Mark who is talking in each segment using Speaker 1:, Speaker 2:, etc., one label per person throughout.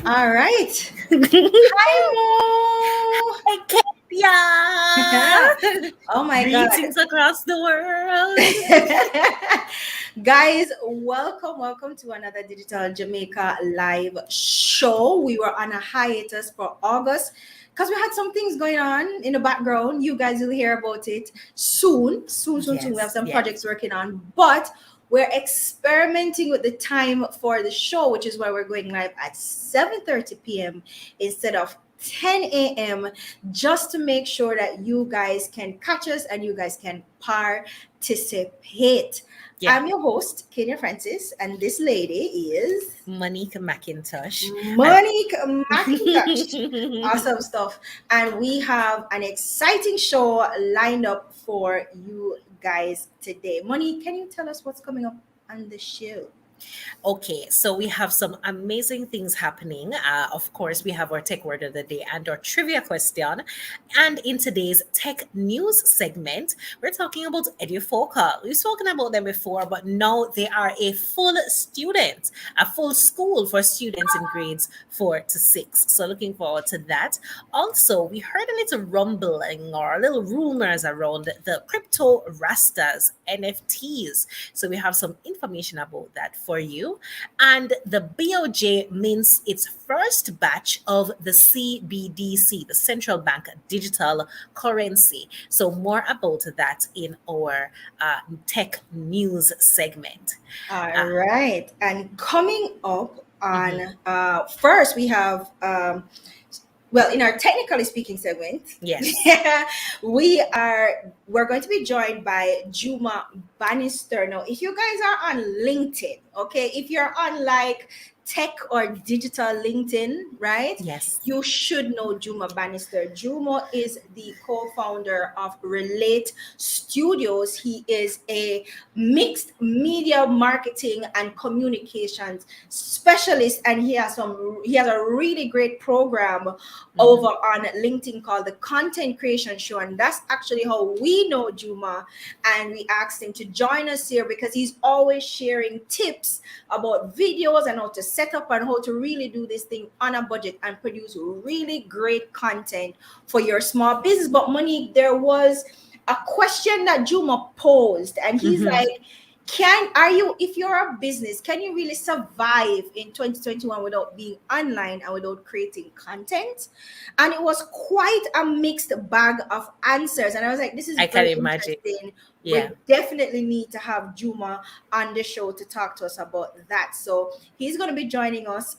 Speaker 1: All right. Hi,
Speaker 2: Hey, Kenya!
Speaker 1: Mo. Oh my God.
Speaker 2: Greetings across the world.
Speaker 1: Guys, welcome to another Digital Jamaica live show. We were on a hiatus for August because we had some things going on in the background. You guys will hear about it soon. We have
Speaker 2: Yes,
Speaker 1: some
Speaker 2: yes.
Speaker 1: projects working on, but we're experimenting with the time for the show, which is why we're going live at 7:30 p.m. instead of 10 a.m. just to make sure that you guys can catch us and you guys can participate.
Speaker 2: Yeah.
Speaker 1: I'm your host, Kenya Francis, and this lady is
Speaker 2: Monique McIntosh. And
Speaker 1: Monique McIntosh. Awesome stuff. And we have an exciting show lined up for you guys today. Monique, can you tell us what's coming up on the show?
Speaker 2: Okay, so we have some amazing things happening. Of course, we have our tech word of the day and our trivia question. And in today's tech news segment, we're talking about EduFoca. We've spoken about them before, but now they are a full student, a full school for students in grades 4 to 6. So looking forward to that. Also, we heard a little rumbling or a little rumors around the crypto rastas NFTs. So we have some information about that for you. And the BOJ mints its first batch of the CBDC, the central bank digital currency. So more about that in our tech news segment.
Speaker 1: All
Speaker 2: Uh,
Speaker 1: right. And coming up
Speaker 2: mhm.
Speaker 1: on first, we have well, in our technically speaking segment,
Speaker 2: Yes.
Speaker 1: we're going to be joined by Juma Bannister. Now, if you guys are on LinkedIn, okay, if you're on like tech or digital LinkedIn, right?
Speaker 2: Yes.
Speaker 1: You should know Juma Bannister. Juma is the co-founder of Relate Studios. He is a mixed media marketing and communications specialist, and he has a really great program
Speaker 2: Mhm.
Speaker 1: over on LinkedIn called the Content Creation Show. And that's actually how we know Juma. And we asked him to join us here because he's always sharing tips about videos and how to set up and how to really do this thing on a budget and produce really great content for your small business. But Monique, there was a question that Juma posed, and he's
Speaker 2: Mhm.
Speaker 1: like, if you're a business, can you really survive in 2021 without being online and without creating content? And it was quite a mixed bag of answers. And I was like, this is
Speaker 2: I can
Speaker 1: very
Speaker 2: imagine.
Speaker 1: interesting.
Speaker 2: Yeah.
Speaker 1: We definitely need to have Juma on the show to talk to us about that. So he's going to be joining us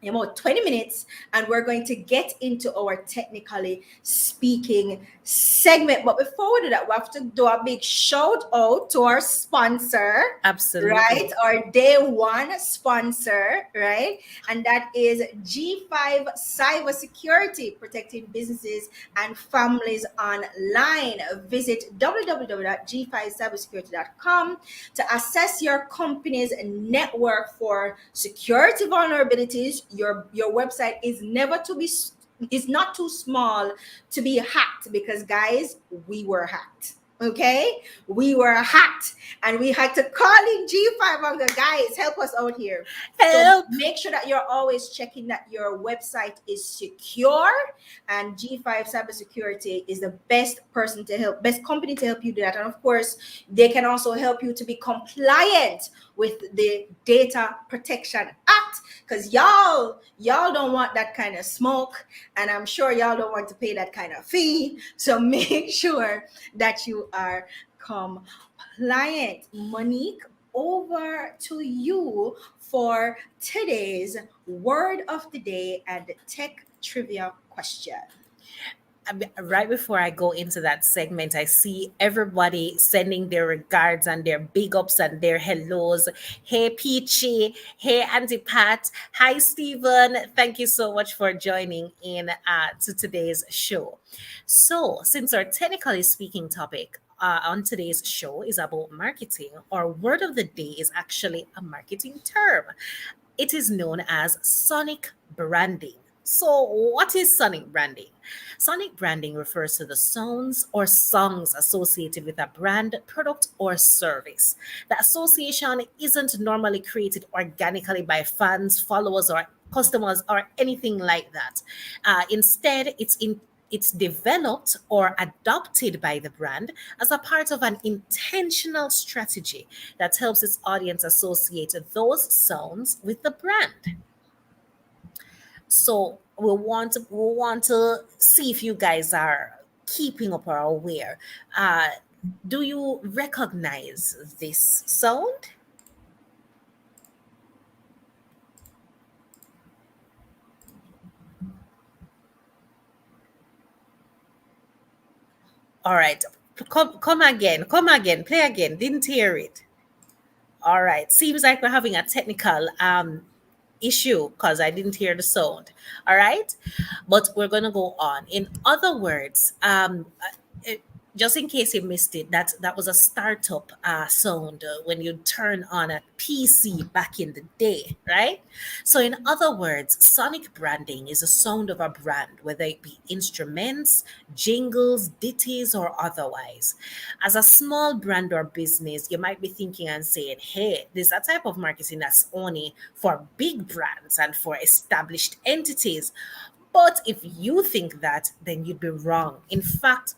Speaker 1: in about 20 minutes, and we're going to get into our technically speaking segment. But before we do that, we have to do a big shout out to our sponsor, right?
Speaker 2: Absolutely.
Speaker 1: Our day one sponsor, right? And that is G5 Cybersecurity, protecting businesses and families online. Visit www.g5cybersecurity.com to assess your company's network for security vulnerabilities. Your website is never to be is not too small to be hacked, because guys, we were hacked. Okay, we were hacked, and we had to call in G5 and go, guys, help us out here. So
Speaker 2: Help.
Speaker 1: make sure that you're always checking that your website is secure, and G5 Cybersecurity is the best company to help you do that. And of course, they can also help you to be compliant with the Data Protection Act, because y'all don't want that kind of smoke, and I'm sure y'all don't want to pay that kind of fee. So make sure that you are compliant. Monique, over to you for today's word of the day and tech trivia question.
Speaker 2: Right before I go into that segment, I see everybody sending their regards and their big ups and their hellos. Hey, Peachy. Hey, Auntie Pat. Hi, Stephen. Thank you so much for joining in to today's show. So, since our technically speaking topic on today's show is about marketing, our word of the day is actually a marketing term. It is known as sonic branding. So, what is sonic branding? Sonic branding refers to the sounds or songs associated with a brand, product, or service. The association isn't normally created organically by fans, followers, or customers or anything like that. Instead, it's developed or adopted by the brand as a part of an intentional strategy that helps its audience associate those sounds with the brand. So we want to see if you guys are keeping up or aware. Uh, do you recognize this sound? All right, come again, play again. Didn't hear it. All right, seems like we're having a technical issue because I didn't hear the sound. All right, but we're gonna go on. In other words, it, just in case you missed it, that was a startup sound when you turn on a PC back in the day, right? So, in other words, sonic branding is a sound of a brand, whether it be instruments, jingles, ditties, or otherwise. As a small brand or business, you might be thinking and saying, hey, there's a type of marketing that's only for big brands and for established entities. But if you think that, then you'd be wrong. In fact,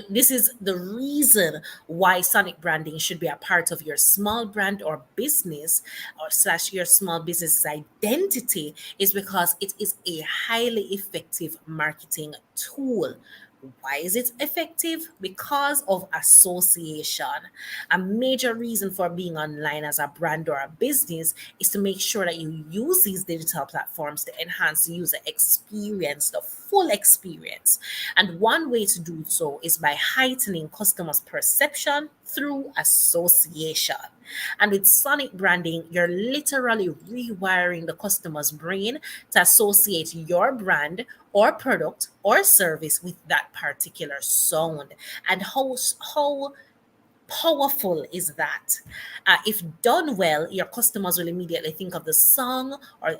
Speaker 2: this is the reason why sonic branding should be a part of your small brand or business or slash your small business identity is because it is a highly effective marketing tool. Why is it effective? Because of association. A major reason for being online as a brand or a business is to make sure that you use these digital platforms to enhance the user experience, the full experience. And one way to do so is by heightening customers' perception through association. And with sonic branding, you're literally rewiring the customer's brain to associate your brand or product or service with that particular sound. And how powerful is that? If done well, your customers will immediately think of the song or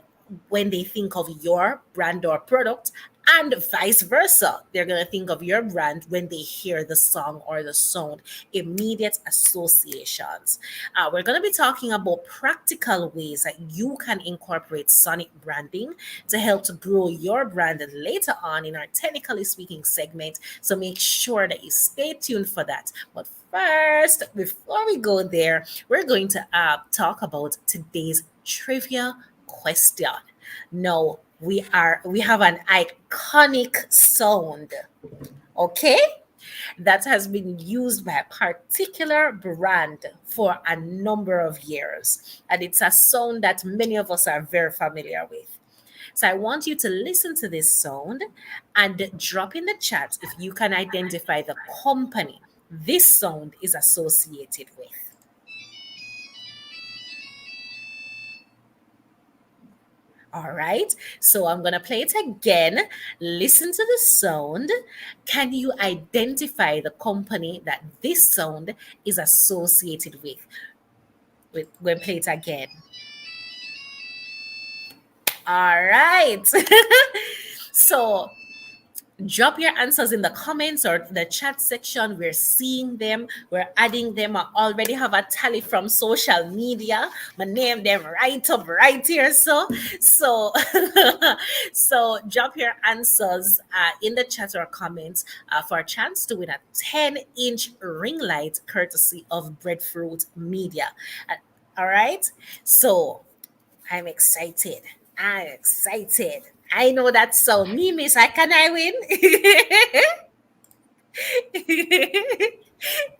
Speaker 2: when they think of your brand or product, and vice versa. They're going to think of your brand when they hear the song or the sound. Immediate associations. We're going to be talking about practical ways that you can incorporate sonic branding to help to grow your brand later on in our technically speaking segment. So make sure that you stay tuned for that. But first, before we go there, we're going to talk about today's trivia question. No, we have an iconic sound, okay? That has been used by a particular brand for a number of years. And it's a sound that many of us are very familiar with. So I want you to listen to this sound and drop in the chat if you can identify the company this sound is associated with. All right, so I'm gonna play it again. Listen to the sound. Can you identify the company that this sound is associated with? We'll play it again. All right. So drop your answers in the comments or the chat section. We're seeing them, we're adding them. I already have a tally from social media. My name them right up right here. So drop your answers in the chat or comments for a chance to win a 10-inch ring light courtesy of Breadfruit Media. Uh, all right. So I'm excited. I'm excited. I know that so me, miss. I can I win?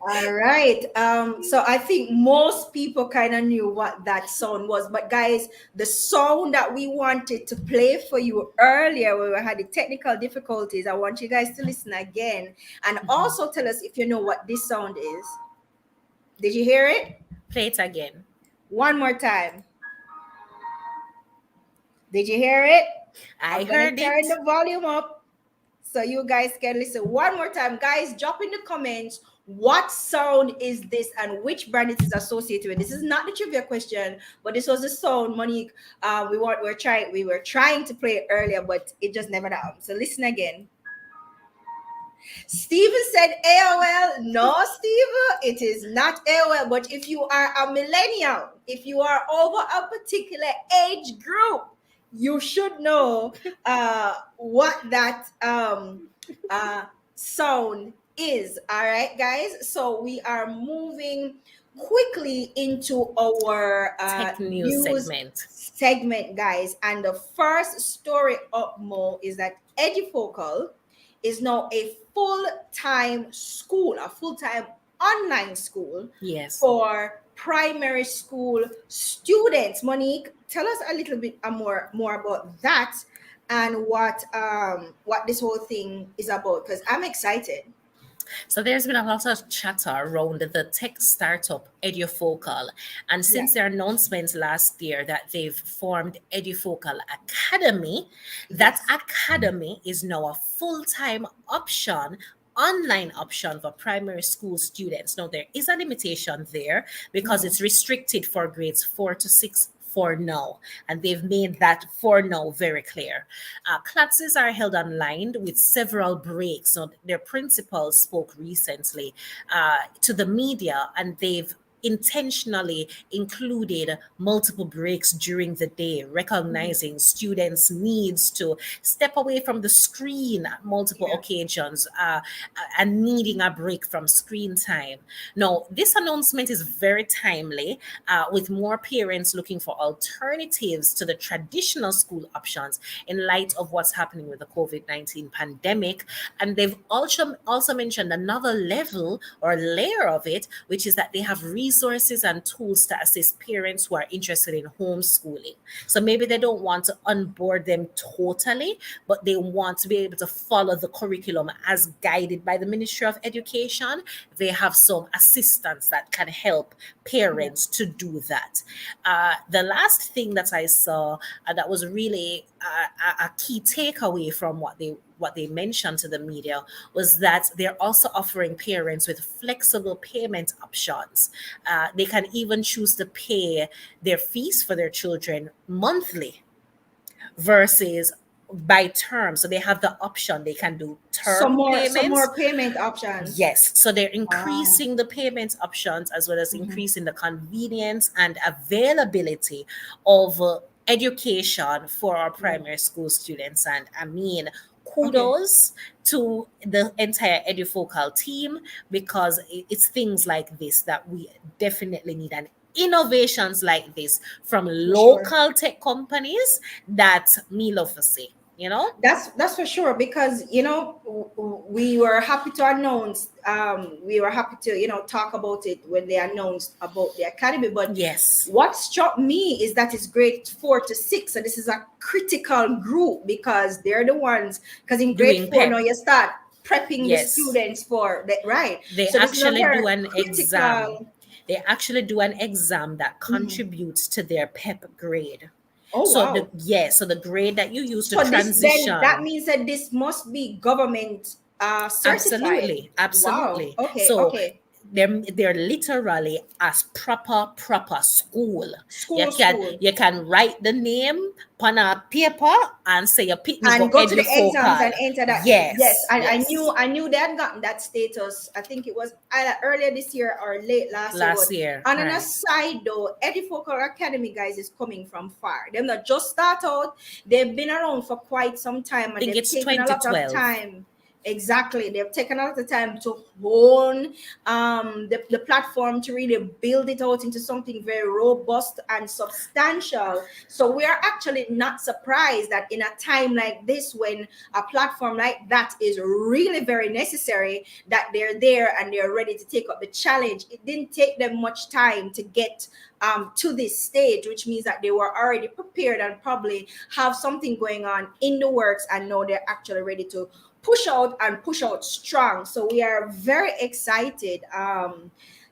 Speaker 1: All right. So I think most people kind of knew what that sound was, but guys, the sound that we wanted to play for you earlier, when we had the technical difficulties, I want you guys to listen again and also tell us if you know what this sound is. Did you hear it?
Speaker 2: Play it again.
Speaker 1: One more time. Did you hear it?
Speaker 2: I
Speaker 1: I'm gonna
Speaker 2: heard
Speaker 1: turn
Speaker 2: it.
Speaker 1: the volume up so you guys can listen one more time. Guys, drop in the comments what sound is this and which brand it is associated with. This is not the trivia question, but this was the sound, Monique. We were trying to play it earlier, but it just never happened. So listen again. Steven said AOL. No, Steven, it is not AOL. But if you are a millennial, if you are over a particular age group, you should know what that sound is. All right, guys. So we are moving quickly into our
Speaker 2: Tech news
Speaker 1: news
Speaker 2: segment.
Speaker 1: segment, guys. And the first story up, Mo, is that Edufocal is now a full-time school, a full-time online school
Speaker 2: Yes.
Speaker 1: for primary school students. Monique, tell us a little bit more about that and what this whole thing is about, because I'm excited.
Speaker 2: So there's been a lot of chatter around the tech startup Edufocal. And
Speaker 1: Yeah.
Speaker 2: since their announcement last year that they've formed Edufocal Academy, that
Speaker 1: Yes.
Speaker 2: academy is now a full-time option, online option for primary school students. Now there is a limitation there because
Speaker 1: Mhm.
Speaker 2: it's restricted for grades 4 to 6 for now. And they've made that for now very clear. Classes are held online with several breaks. So their principal spoke recently to the media, and they've intentionally included multiple breaks during the day,
Speaker 1: Mhm.
Speaker 2: recognizing students' needs to step away from the screen at multiple
Speaker 1: Yeah.
Speaker 2: occasions and needing a break from screen time. Now, this announcement is very timely, with more parents looking for alternatives to the traditional school options in light of what's happening with the COVID-19 pandemic. And they've also mentioned another level or layer of it, which is that they have resources and tools to assist parents who are interested in homeschooling. So maybe they don't want to onboard them totally, but they want to be able to follow the curriculum as guided by the Ministry of Education. They have some assistance that can help
Speaker 1: Yeah.
Speaker 2: parents to do that. The last thing that I saw that was really a key takeaway from what they mentioned to the media was that they're also offering parents with flexible payment options. They can even choose to pay their fees for their children monthly versus by term. So they have the option, they can do term
Speaker 1: Some
Speaker 2: payments.
Speaker 1: more payment options.
Speaker 2: Yes, so they're
Speaker 1: Wow.
Speaker 2: increasing the payment options as well as
Speaker 1: Mhm.
Speaker 2: increasing the convenience and availability of education for our
Speaker 1: Yeah.
Speaker 2: primary school students. And I mean,
Speaker 1: Okay.
Speaker 2: kudos to the entire Edufocal team, because it's things like this that we definitely need, and innovations like this from
Speaker 1: For sure.
Speaker 2: local tech companies that me love to see, you know?
Speaker 1: That's for sure, because we were happy to announce, we were happy to talk about it when they announced about the academy. But
Speaker 2: Yes,
Speaker 1: what struck me is that it's grade 4 to 6, so this is a critical group because they're the ones, because in grade
Speaker 2: doing
Speaker 1: 4 now
Speaker 2: PEP.
Speaker 1: you start prepping the
Speaker 2: Yes.
Speaker 1: students for that, right?
Speaker 2: They
Speaker 1: So this is a
Speaker 2: actually
Speaker 1: very
Speaker 2: do an exam.
Speaker 1: critical.
Speaker 2: They actually do an exam that
Speaker 1: Mhm.
Speaker 2: contributes to their PEP grade.
Speaker 1: Oh,
Speaker 2: So
Speaker 1: wow.
Speaker 2: the grade that you use to
Speaker 1: So this, then that
Speaker 2: transition.
Speaker 1: means that this must be government certified.
Speaker 2: Absolutely,
Speaker 1: Wow.
Speaker 2: absolutely.
Speaker 1: Okay.
Speaker 2: So
Speaker 1: Okay.
Speaker 2: they're literally as proper school. You can
Speaker 1: School.
Speaker 2: you can write the name on a paper and say you pick me go
Speaker 1: And go to the exams and
Speaker 2: Edufocal.
Speaker 1: enter that. Yes,
Speaker 2: Yes,
Speaker 1: I knew
Speaker 2: yes.
Speaker 1: they had gotten that status. I think it was either earlier this year or late last year. But
Speaker 2: Last year,
Speaker 1: on an
Speaker 2: right?
Speaker 1: aside though, Edifocal Academy, guys, is coming from far. They're not just start out, they've been around for quite some time,
Speaker 2: I
Speaker 1: and
Speaker 2: think
Speaker 1: they've
Speaker 2: it's
Speaker 1: taken a lot of
Speaker 2: 2012.
Speaker 1: time. Exactly. They've taken a lot of time to hone the platform, to really build it out into something very robust and substantial. So we are actually not surprised that in a time like this, when a platform like that is really very necessary, that they're there and they're ready to take up the challenge. It didn't take them much time to get to this stage, which means that they were already prepared and probably have something going on in the works, and now they're actually ready to push out and push out strong. So we are very excited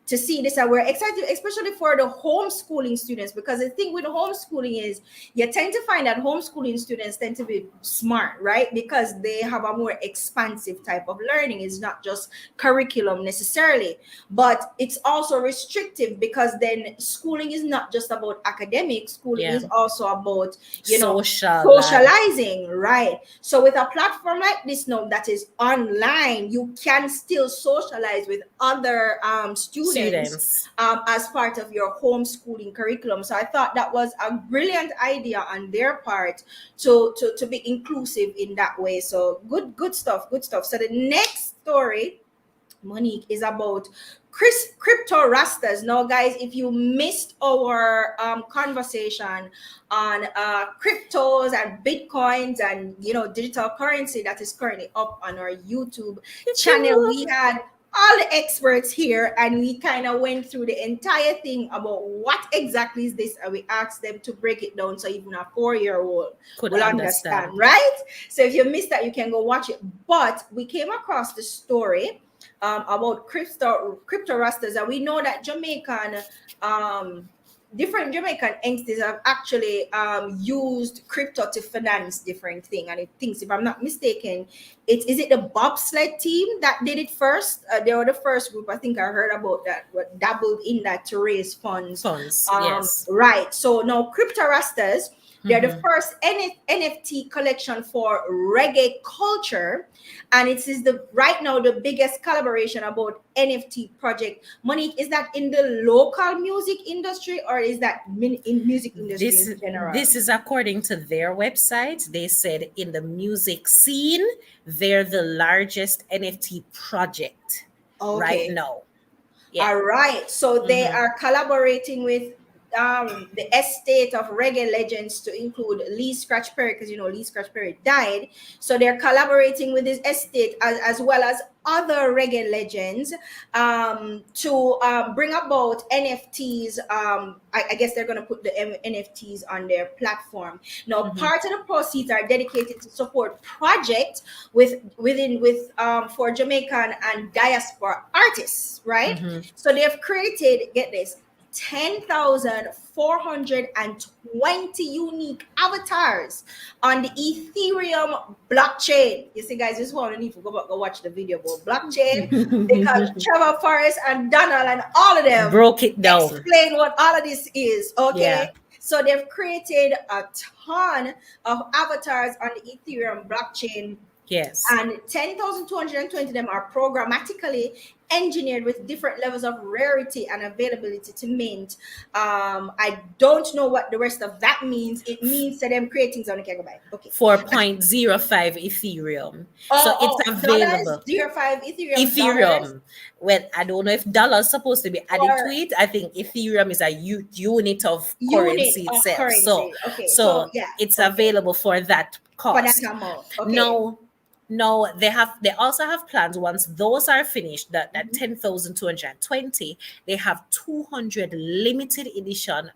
Speaker 1: to see this, and we're excited especially for the homeschooling students, because the thing with homeschooling is you tend to find that homeschooling students tend to be smart, right? Because they have a more expansive type of learning. It's not just curriculum necessarily, but it's also restrictive, because then schooling is not just about academics. Schooling
Speaker 2: Yeah.
Speaker 1: is also about
Speaker 2: Social and
Speaker 1: socializing, right? So with a platform like this now that is online, you can still socialize with other students students
Speaker 2: Students.
Speaker 1: as part of your homeschooling curriculum. So I thought that was a brilliant idea on their part to be inclusive in that way. So good stuff, good stuff. So the next story, Monique, is about crypto rastas. Now, guys, if you missed our conversation on cryptos and bitcoins and digital currency that is currently up on our YouTube channel, we had all the experts here and we kind of went through the entire thing about what exactly is this, and we asked them to break it down so even a 4-year-old
Speaker 2: Could
Speaker 1: will understand,
Speaker 2: understand.
Speaker 1: right? So if you missed that, you can go watch it. But we came across the story about crypto rastas, and we know that um, different Jamaican entities have actually used crypto to finance different things. And it thinks, if I'm not mistaken, it the bobsled team that did it first. They were the first group, I think I heard about that, what dabbled in that to raise funds.
Speaker 2: Funds. Yes.
Speaker 1: Right. So now crypto rastas, they're the
Speaker 2: Mm-hmm.
Speaker 1: first NFT collection for reggae culture, and it is the right now the biggest collaboration about NFT project. Monique, is that in the local music industry or is that in music industry
Speaker 2: This
Speaker 1: in general?
Speaker 2: this is according to their website. They said in the music scene, they're the largest NFT project right
Speaker 1: Okay.
Speaker 2: now. Yeah.
Speaker 1: All right. So they
Speaker 2: Mm-hmm.
Speaker 1: are collaborating with the estate of reggae legends to include Lee Scratch Perry, because Lee Scratch Perry died. So they're collaborating with his estate as well as other reggae legends to bring about NFTs. I guess they're going to put the NFTs on their platform. Now,
Speaker 2: Mm-hmm.
Speaker 1: part of the proceeds are dedicated to support projects for Jamaican and diaspora artists, right?
Speaker 2: Mm-hmm.
Speaker 1: So they've created, get this, 10,420 unique avatars on the Ethereum blockchain. You see, guys, this one you need to go back go watch the video about blockchain, because Trevor Forrest and Donald and all of them
Speaker 2: Broke it down.
Speaker 1: explain what all of this is.
Speaker 2: Yeah.
Speaker 1: Okay. So they've created a ton of avatars on the Ethereum blockchain,
Speaker 2: Yes.
Speaker 1: and 10,220 of them are programmatically engineered with different levels of rarity and availability to mint. I don't know what the rest of that means. It means that them creating on the gigabyte. Okay.
Speaker 2: 4.05 Ethereum. So it's
Speaker 1: Dollars,
Speaker 2: available.
Speaker 1: 0.5 Ethereum dollars
Speaker 2: Ethereum. Well, I don't know if dollar's supposed to be added to
Speaker 1: or
Speaker 2: it. I think Ethereum is a unit of
Speaker 1: unit
Speaker 2: currency
Speaker 1: of
Speaker 2: itself. So,
Speaker 1: currency. Okay. So
Speaker 2: so
Speaker 1: yeah.
Speaker 2: it's
Speaker 1: Okay.
Speaker 2: available for that
Speaker 1: For that
Speaker 2: cost.
Speaker 1: amount. Okay.
Speaker 2: No, no, they also have plans once those are finished, that
Speaker 1: Mhm.
Speaker 2: 10,220, they have 200 limited edition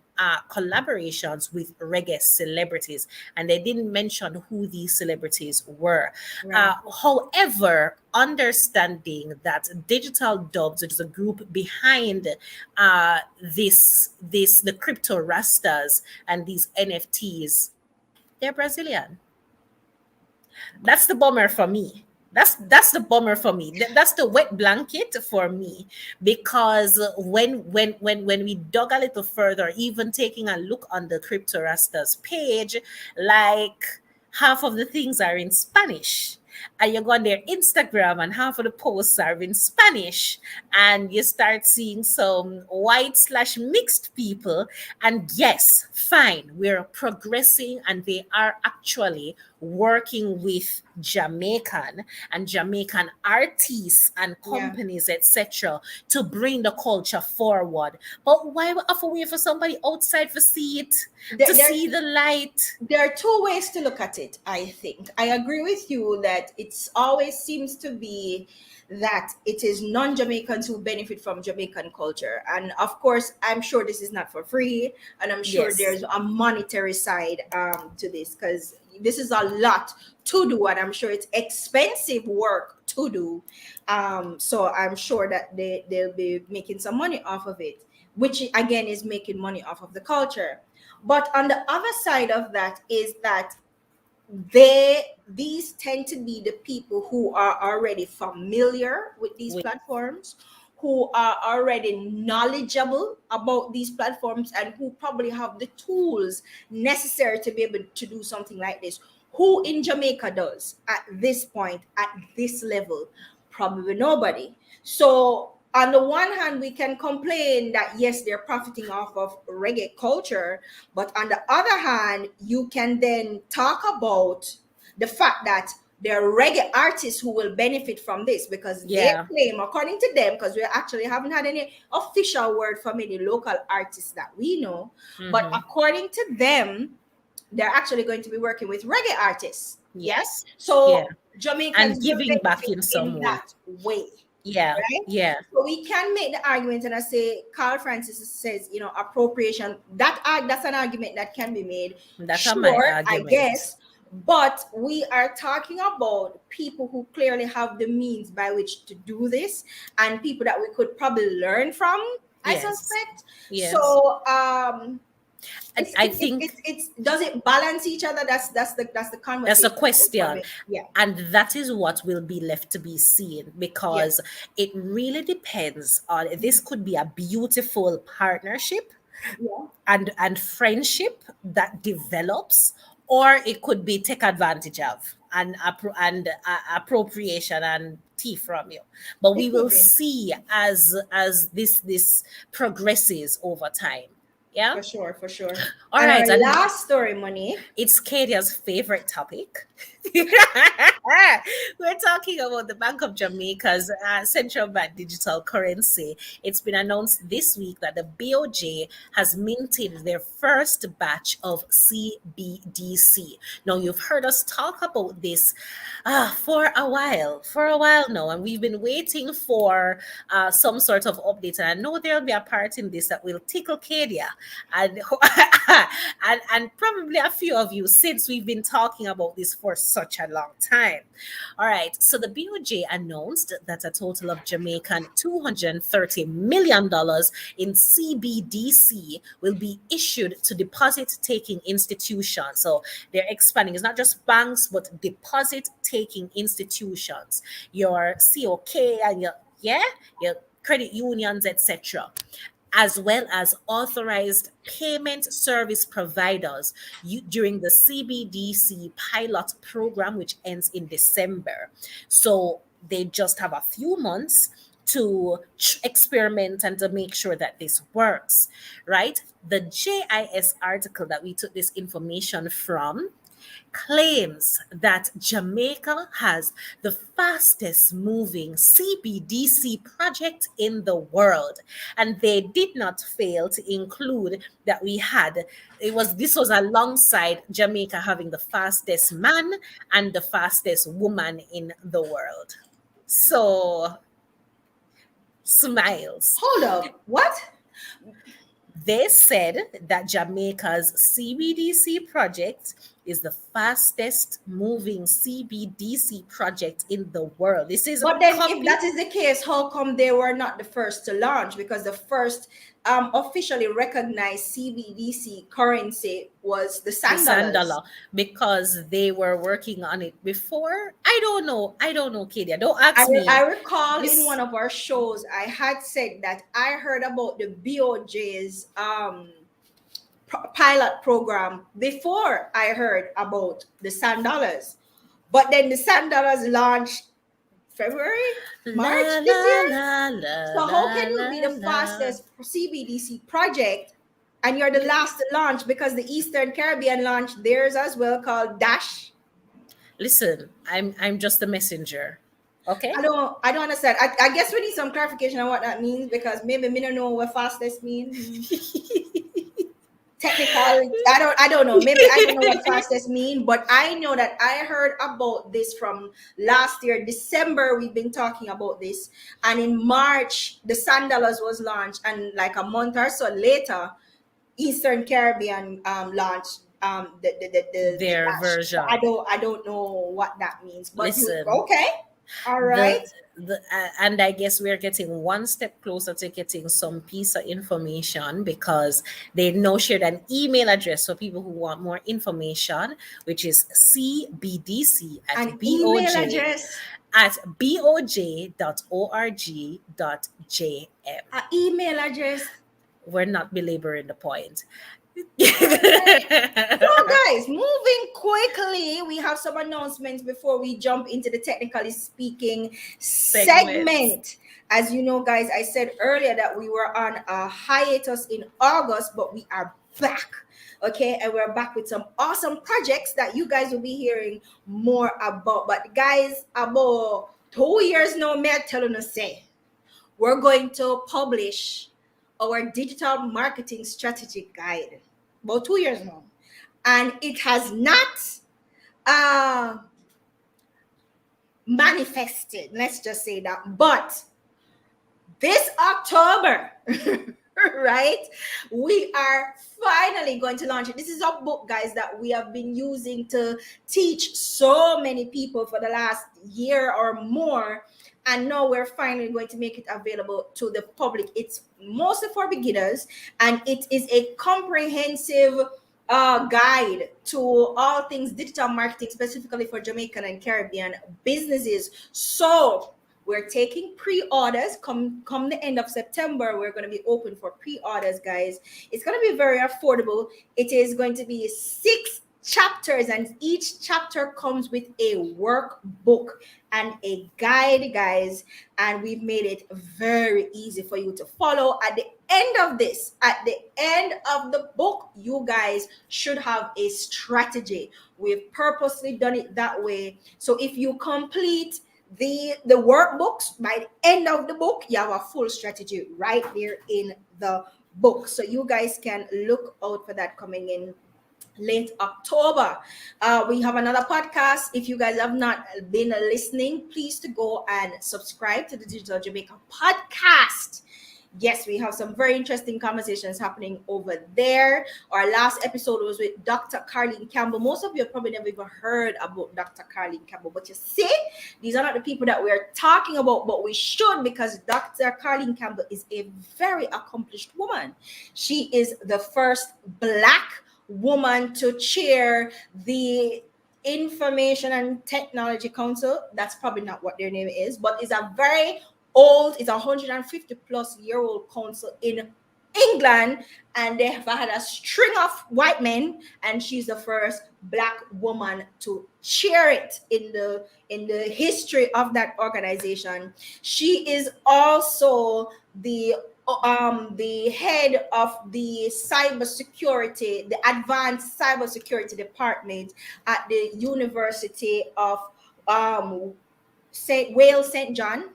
Speaker 2: collaborations with reggae celebrities, and they didn't mention who these celebrities were.
Speaker 1: Right.
Speaker 2: However, understanding that Digital Dubs, which is a group behind the crypto rastas and these NFTs, they're Brazilian. That's the bummer for me. That's the bummer for me. That's the wet blanket for me, because when we dug a little further, even taking a look on the Crypto Rastas page, like half of the things are in Spanish. And you go on their Instagram and half of the posts are in Spanish. And you start seeing some white/mixed people. And yes, fine, we're progressing and they are actually working with Jamaican artists and
Speaker 1: Yeah.
Speaker 2: companies, etc., to bring the culture forward. But why we have to wait for somebody outside to see it,
Speaker 1: There,
Speaker 2: to
Speaker 1: there,
Speaker 2: see the light?
Speaker 1: there are two ways to look at it. I think I agree with you that it's always seems to be that it is non-Jamaicans who benefit from Jamaican culture, and of course I'm sure this is not for free, and I'm sure
Speaker 2: Yes.
Speaker 1: there's a monetary side to this, because this is a lot to do and I'm sure it's expensive work to do. So I'm sure that they'll be making some money off of it, which again is making money off of the culture. But on the other side of that is that these tend to be the people who are already familiar with these
Speaker 2: We,
Speaker 1: platforms, who are already knowledgeable about these platforms, and who probably have the tools necessary to be able to do something like this. Who in Jamaica does at this point, at this level? Probably nobody. So on the one hand, we can complain that yes, they're profiting off of reggae culture, but on the other hand, you can then talk about the fact that there are reggae artists who will benefit from this because they
Speaker 2: Yeah.
Speaker 1: claim, according to them, because we actually haven't had any official word from any local artists that we know, but
Speaker 2: Mm-hmm.
Speaker 1: according to them, they're actually going to be working with reggae artists. Yes.
Speaker 2: Yes. Yeah.
Speaker 1: So Jamaicans
Speaker 2: And
Speaker 1: will
Speaker 2: giving back
Speaker 1: benefit
Speaker 2: in some
Speaker 1: in
Speaker 2: way.
Speaker 1: that way,
Speaker 2: Yeah.
Speaker 1: right?
Speaker 2: Yeah.
Speaker 1: So we can make the argument, and I say Carl Francis says, appropriation. That's an argument that can be made.
Speaker 2: That are my
Speaker 1: Sure, I
Speaker 2: arguments.
Speaker 1: guess, but we are talking about people who clearly have the means by which to do this, and people that we could probably learn from. I
Speaker 2: Yes.
Speaker 1: suspect.
Speaker 2: Yes.
Speaker 1: So
Speaker 2: And I think
Speaker 1: it's does it balance each other? That's the
Speaker 2: that's a
Speaker 1: conversation that will come
Speaker 2: question.
Speaker 1: in. Yeah,
Speaker 2: And that is what will be left to be seen,
Speaker 1: yeah,
Speaker 2: because it really depends on, this could be a beautiful partnership
Speaker 1: yeah,
Speaker 2: and friendship that develops, or it could be take advantage of and appropriation and thief from you. But we
Speaker 1: it could
Speaker 2: will
Speaker 1: be.
Speaker 2: see as this progresses over time. Yeah.
Speaker 1: For sure, for sure.
Speaker 2: All
Speaker 1: And our
Speaker 2: right. And
Speaker 1: last story, Money.
Speaker 2: it's Kadia's favorite topic. We're talking about the Bank of Jamaica's central bank digital currency. It's been announced this week that the BOJ has minted their first batch of CBDC. Now, you've heard us talk about this for a while now, and we've been waiting for some sort of update. And I know there'll be a part in this that will tickle Kadia and and probably a few of you, since we've been talking about this for such a long time. All right, so the BOJ announced that a total of Jamaican $230 million in CBDC will be issued to deposit taking institutions. So they're expanding. It's not just banks, but deposit taking institutions, your COK and your credit unions, etc., as well as authorized payment service providers during the CBDC pilot program, which ends in December. So they just have a few months to experiment and to make sure that this works, right? The JIS article that we took this information from claims that Jamaica has the fastest moving CBDC project in the world. And they did not fail to include that we had, this was alongside Jamaica having the fastest man and the fastest woman in the world. So, smiles.
Speaker 1: Hold up. What?
Speaker 2: They said that Jamaica's CBDC project is the fastest moving CBDC project in the world. This is
Speaker 1: But then, if
Speaker 2: copy
Speaker 1: that is the case, how come they were not the first to launch? Because the first officially recognized CBDC currency was the
Speaker 2: the
Speaker 1: Sand
Speaker 2: sand
Speaker 1: Dollars.
Speaker 2: dollar, because they were working on it before. I don't know. I don't know, Kadia. Don't ask
Speaker 1: I
Speaker 2: me.
Speaker 1: recall in
Speaker 2: This
Speaker 1: one of our shows, I had said that I heard about the BOJ's pilot program before I heard about the Sand Dollars. But then the Sand Dollars launched February,
Speaker 2: la
Speaker 1: March
Speaker 2: la
Speaker 1: this year.
Speaker 2: la la
Speaker 1: So how
Speaker 2: la
Speaker 1: can you
Speaker 2: la
Speaker 1: be the
Speaker 2: la.
Speaker 1: fastest CBDC project and you're the last to launch, because the Eastern Caribbean launched theirs as well, called Dash?
Speaker 2: Listen, I'm just the messenger. Okay?
Speaker 1: I don't understand. I guess we need some clarification on what that means, because maybe me don't know what fastest mean. Technical. I don't know. Maybe I don't know what fastest mean, but I know that I heard about this from last year, December. We've been talking about this, and in March the Sand Dollars was launched, and like a month or so later, Eastern Caribbean launched the
Speaker 2: Their
Speaker 1: Dash. So I
Speaker 2: version.
Speaker 1: don't I don't know what that means, but you
Speaker 2: Listen,
Speaker 1: okay? All
Speaker 2: the
Speaker 1: right.
Speaker 2: and I guess we're getting one step closer to getting some piece of information, because they now shared an email address for people who want more information, which is cbdc
Speaker 1: An email address.
Speaker 2: at boj.org.jm.
Speaker 1: An email address.
Speaker 2: We're not belaboring the point.
Speaker 1: Alright. So, guys, moving quickly, we have some announcements before we jump into the technically speaking
Speaker 2: Segments.
Speaker 1: segment. As you know, guys, I said earlier that we were on a hiatus in August, but we are back. Okay, and we're back with some awesome projects that you guys will be hearing more about. But, guys, about 2 years now, me I telling you, say we're going to publish our digital marketing strategy guide. About 2 years now, and it has not uh manifested, let's just say that. But this October, right, we are finally going to launch it. This is a book, guys, that we have been using to teach so many people for the last year or more. And now we're finally going to make it available to the public. It's mostly for beginners, and it is a comprehensive guide to all things digital marketing, specifically for Jamaican and Caribbean businesses. So we're taking pre-orders. Come the end of September, we're going to be open for pre-orders, guys. It's going to be very affordable. It is going to be 6 chapters, and each chapter comes with a workbook and a guide, guys. And we've made it very easy for you to follow. At the end of the book, you guys should have a strategy. We've purposely done it that way. So if you complete the workbooks, by the end of the book, you have a full strategy right there in the book. So you guys can look out for that coming in late October. We have another podcast. If you guys have not been listening, please to go and subscribe to the Digital Jamaica podcast. Yes, we have some very interesting conversations happening over there. Our last episode was with Dr. Carleen Campbell. Most of you have probably never even heard about Dr. Carleen Campbell, but you see, these are not the people that we're talking about, but we should, because Dr. Carleen Campbell is a very accomplished woman. She is the first Black woman to chair the Information and Technology Council. That's probably not what their name is, but it's a very old, it's a 150 plus year old council in England, and they have had a string of white men, and she's the first Black woman to chair it in the history of that organization. She is also the head of the cybersecurity, the advanced cybersecurity department at the University of Wales St. John.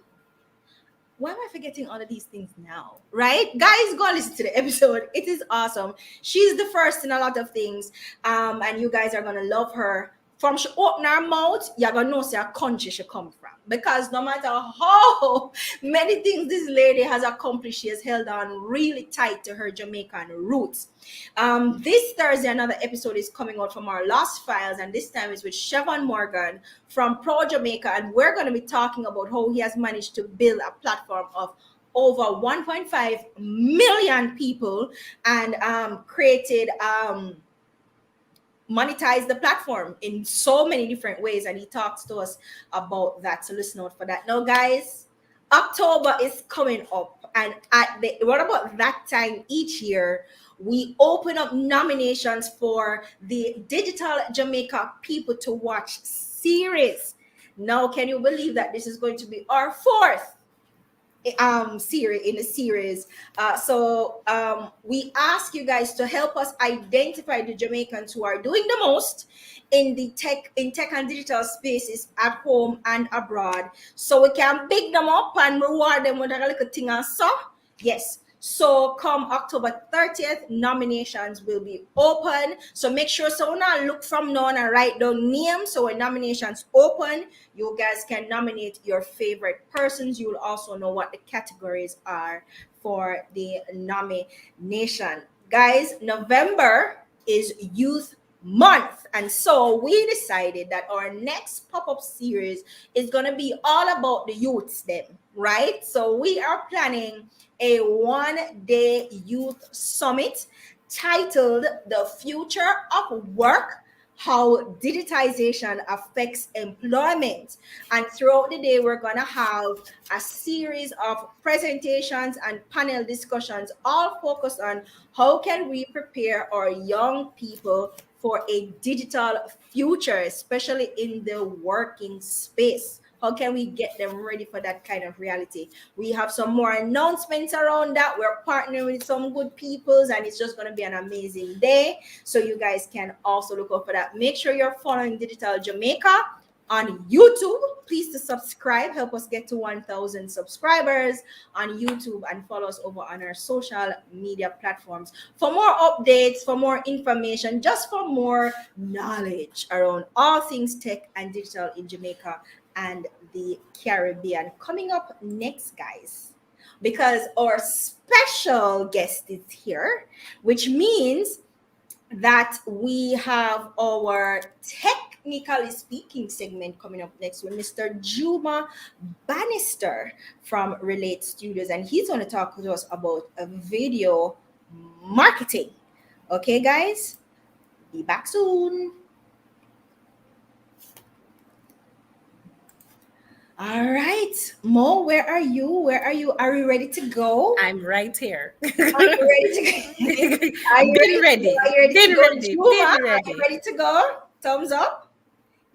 Speaker 1: Why am I forgetting all of these things now? Right? Guys, go listen to the episode. It is awesome. She's the first in a lot of things. And you guys are gonna love her. From she open her mouth, you're gonna know see a country she come from. Because no matter how many things this lady has accomplished, she has held on really tight to her Jamaican roots. This Thursday, another episode is coming out from our Lost Files, and this time is with Chevon Morgan from Pro Jamaica, and we're going to be talking about how he has managed to build a platform of over 1.5 million people, and created monetize the platform in so many different ways, and he talks to us about that. So listen out for that. Now, guys, October is coming up, and at the what about that time each year we open up nominations for the Digital Jamaica People to Watch series. Now, can you believe that this is going to be our fourth series in the series? We ask you guys to help us identify the Jamaicans who are doing the most in tech and digital spaces at home and abroad, so we can pick them up and reward them with a little thing. And so yes, so come October 30th, nominations will be open. So make sure, so now look from now on and write down names. So when nominations open, you guys can nominate your favorite persons. You will also know what the categories are for the nomination. Guys, November is Youth Month, and so we decided that our next pop-up series is going to be all about the youths them, right? So we are planning a 1-day youth summit titled The Future of Work how digitization affects employment. And throughout the day, we're going to have a series of presentations and panel discussions, all focused on how can we prepare our young people for a digital future, especially in the working space. How can we get them ready for that kind of reality? We have some more announcements around that. We're partnering with some good peoples, and it's just going to be an amazing day. So you guys can also look out for that. Make sure you're following Digital Jamaica on YouTube. Please to subscribe. Help us get to 1,000 subscribers on YouTube, and follow us over on our social media platforms for more updates, for more information, just for more knowledge around all things tech and digital in Jamaica and the Caribbean. Coming up next, guys, because our special guest is here, which means that we have our technically speaking segment coming up next with Mr. Juma Bannister from Relate Studios, and he's going to talk to us about a video marketing. Okay, guys, be back soon. All right, Mo, where are you? Where are you? Are you ready to go?
Speaker 2: I'm right here.
Speaker 1: Are you ready to go? Are you
Speaker 2: Been ready.
Speaker 1: Are you ready
Speaker 2: Been
Speaker 1: to go?
Speaker 2: ready.
Speaker 1: Juma,
Speaker 2: Been
Speaker 1: are
Speaker 2: ready.
Speaker 1: you ready to go? Thumbs up.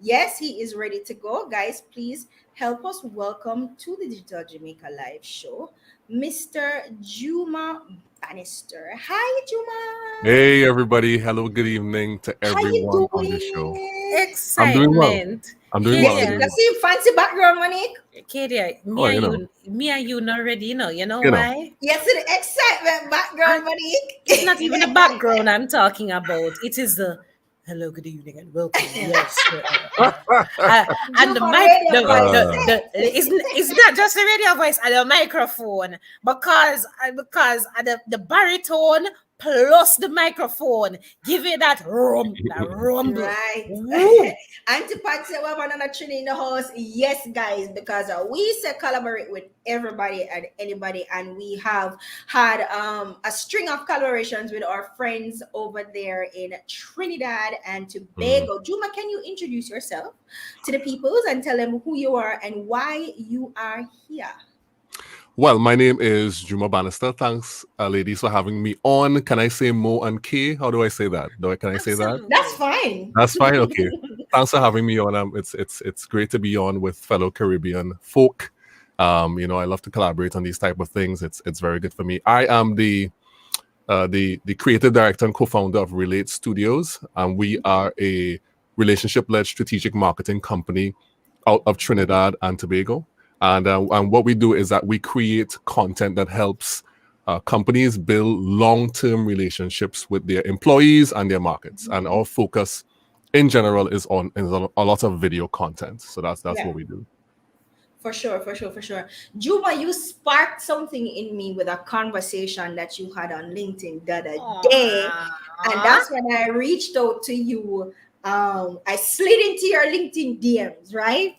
Speaker 1: Yes, he is ready to go. Guys, please help us welcome to the Digital Jamaica Live Show, Mr. Juma Bannister. Hi, Juma.
Speaker 3: Hey everybody, hello, good evening to
Speaker 1: How you
Speaker 3: everyone on the show.
Speaker 1: doing?
Speaker 3: I'm doing well.
Speaker 2: Excitement.
Speaker 3: I'm doing
Speaker 1: Yes,
Speaker 3: well. I'm
Speaker 2: Kadia.
Speaker 3: doing
Speaker 1: I see fancy background, Monique.
Speaker 2: Kadia,
Speaker 3: well. Oh, you know,
Speaker 2: me and you not ready, you know
Speaker 3: you know.
Speaker 2: why?
Speaker 1: Yes, the excitement background, Monique.
Speaker 2: It's not even the background I'm talking about. It is the hello, good evening, and welcome. Yes. And the
Speaker 1: Juma
Speaker 2: mic,
Speaker 1: radio voice.
Speaker 2: it's not just the radio voice and the microphone, because the baritone plus the microphone give it that rumble.
Speaker 1: Right.
Speaker 2: Woo.
Speaker 1: Auntie Pat said we have another Trini in the house. Yes, guys, because we say collaborate with everybody and anybody, and we have had a string of collaborations with our friends over there in Trinidad and Tobago. Juma, can you introduce yourself to the peoples and tell them who you are and why you are here?
Speaker 3: Well, my name is Juma Bannister. Thanks, ladies, for having me on. Can I say Mo and K? How do I say that? Can I say that?
Speaker 2: Absolutely.
Speaker 1: That's fine.
Speaker 3: That's fine. Okay. Thanks for having me on. It's great to be on with fellow Caribbean folk. I love to collaborate on these type of things. It's very good for me. I am the creative director and co-founder of Relate Studios, and we are a relationship-led strategic marketing company out of Trinidad and Tobago. And what we do is that we create content that helps companies build long-term relationships with their employees and their markets. And our focus, in general, is on a lot of video content. So that's what we do.
Speaker 1: For sure. Juma, you sparked something in me with a conversation that you had on LinkedIn the other day. And that's when I reached out to you. I slid into your LinkedIn DMs, right?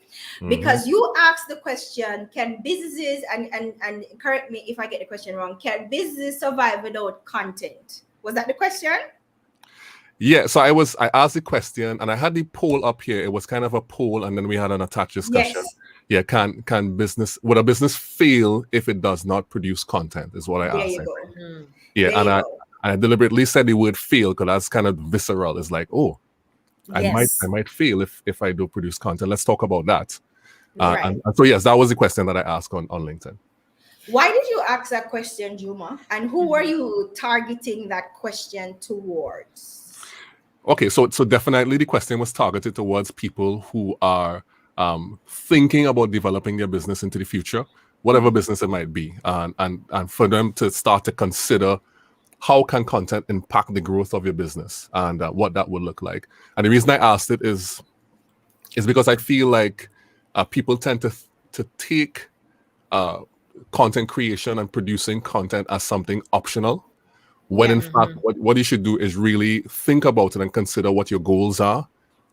Speaker 1: Because you asked the question, can businesses, and correct me if I get the question wrong, can businesses survive without content? Was that the question?
Speaker 3: Yeah, so I asked the question and I had the poll up here. It was kind of a poll, and then we had an attached discussion.
Speaker 1: Yes.
Speaker 3: Yeah, would a business fail if it does not produce content, is what I
Speaker 1: There
Speaker 3: asked.
Speaker 1: you go.
Speaker 3: Yeah,
Speaker 1: There
Speaker 3: and
Speaker 1: you
Speaker 3: I
Speaker 1: go.
Speaker 3: deliberately said the word fail because that's kind of visceral. It's like, oh,
Speaker 2: Yes.
Speaker 3: I might fail if I do produce content. Let's talk about that.
Speaker 1: Right.
Speaker 3: And so yes, that was the question that I asked on LinkedIn.
Speaker 1: Why did you ask that question, Juma? And who were you targeting that question towards?
Speaker 3: Okay, so definitely the question was targeted towards people who are thinking about developing their business into the future, whatever business it might be, and for them to start to consider how can content impact the growth of your business and what that would look like. And the reason I asked it is because I feel like people tend to take content creation and producing content as something optional, when in fact what you should do is really think about it and consider what your goals are,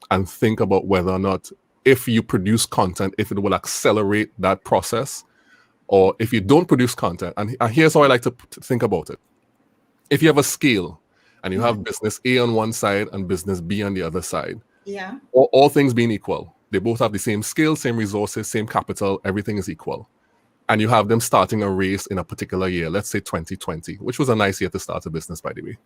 Speaker 3: and think about whether or not, if you produce content, if it will accelerate that process, or if you don't produce content. And here's how I like to think about it. If you have a scale and you have business A on one side and business B on the other side,
Speaker 1: Yeah.
Speaker 3: all things being equal, they both have the same skills, same resources, same capital, everything is equal. And you have them starting a race in a particular year, let's say 2020, which was a nice year to start a business, by the way.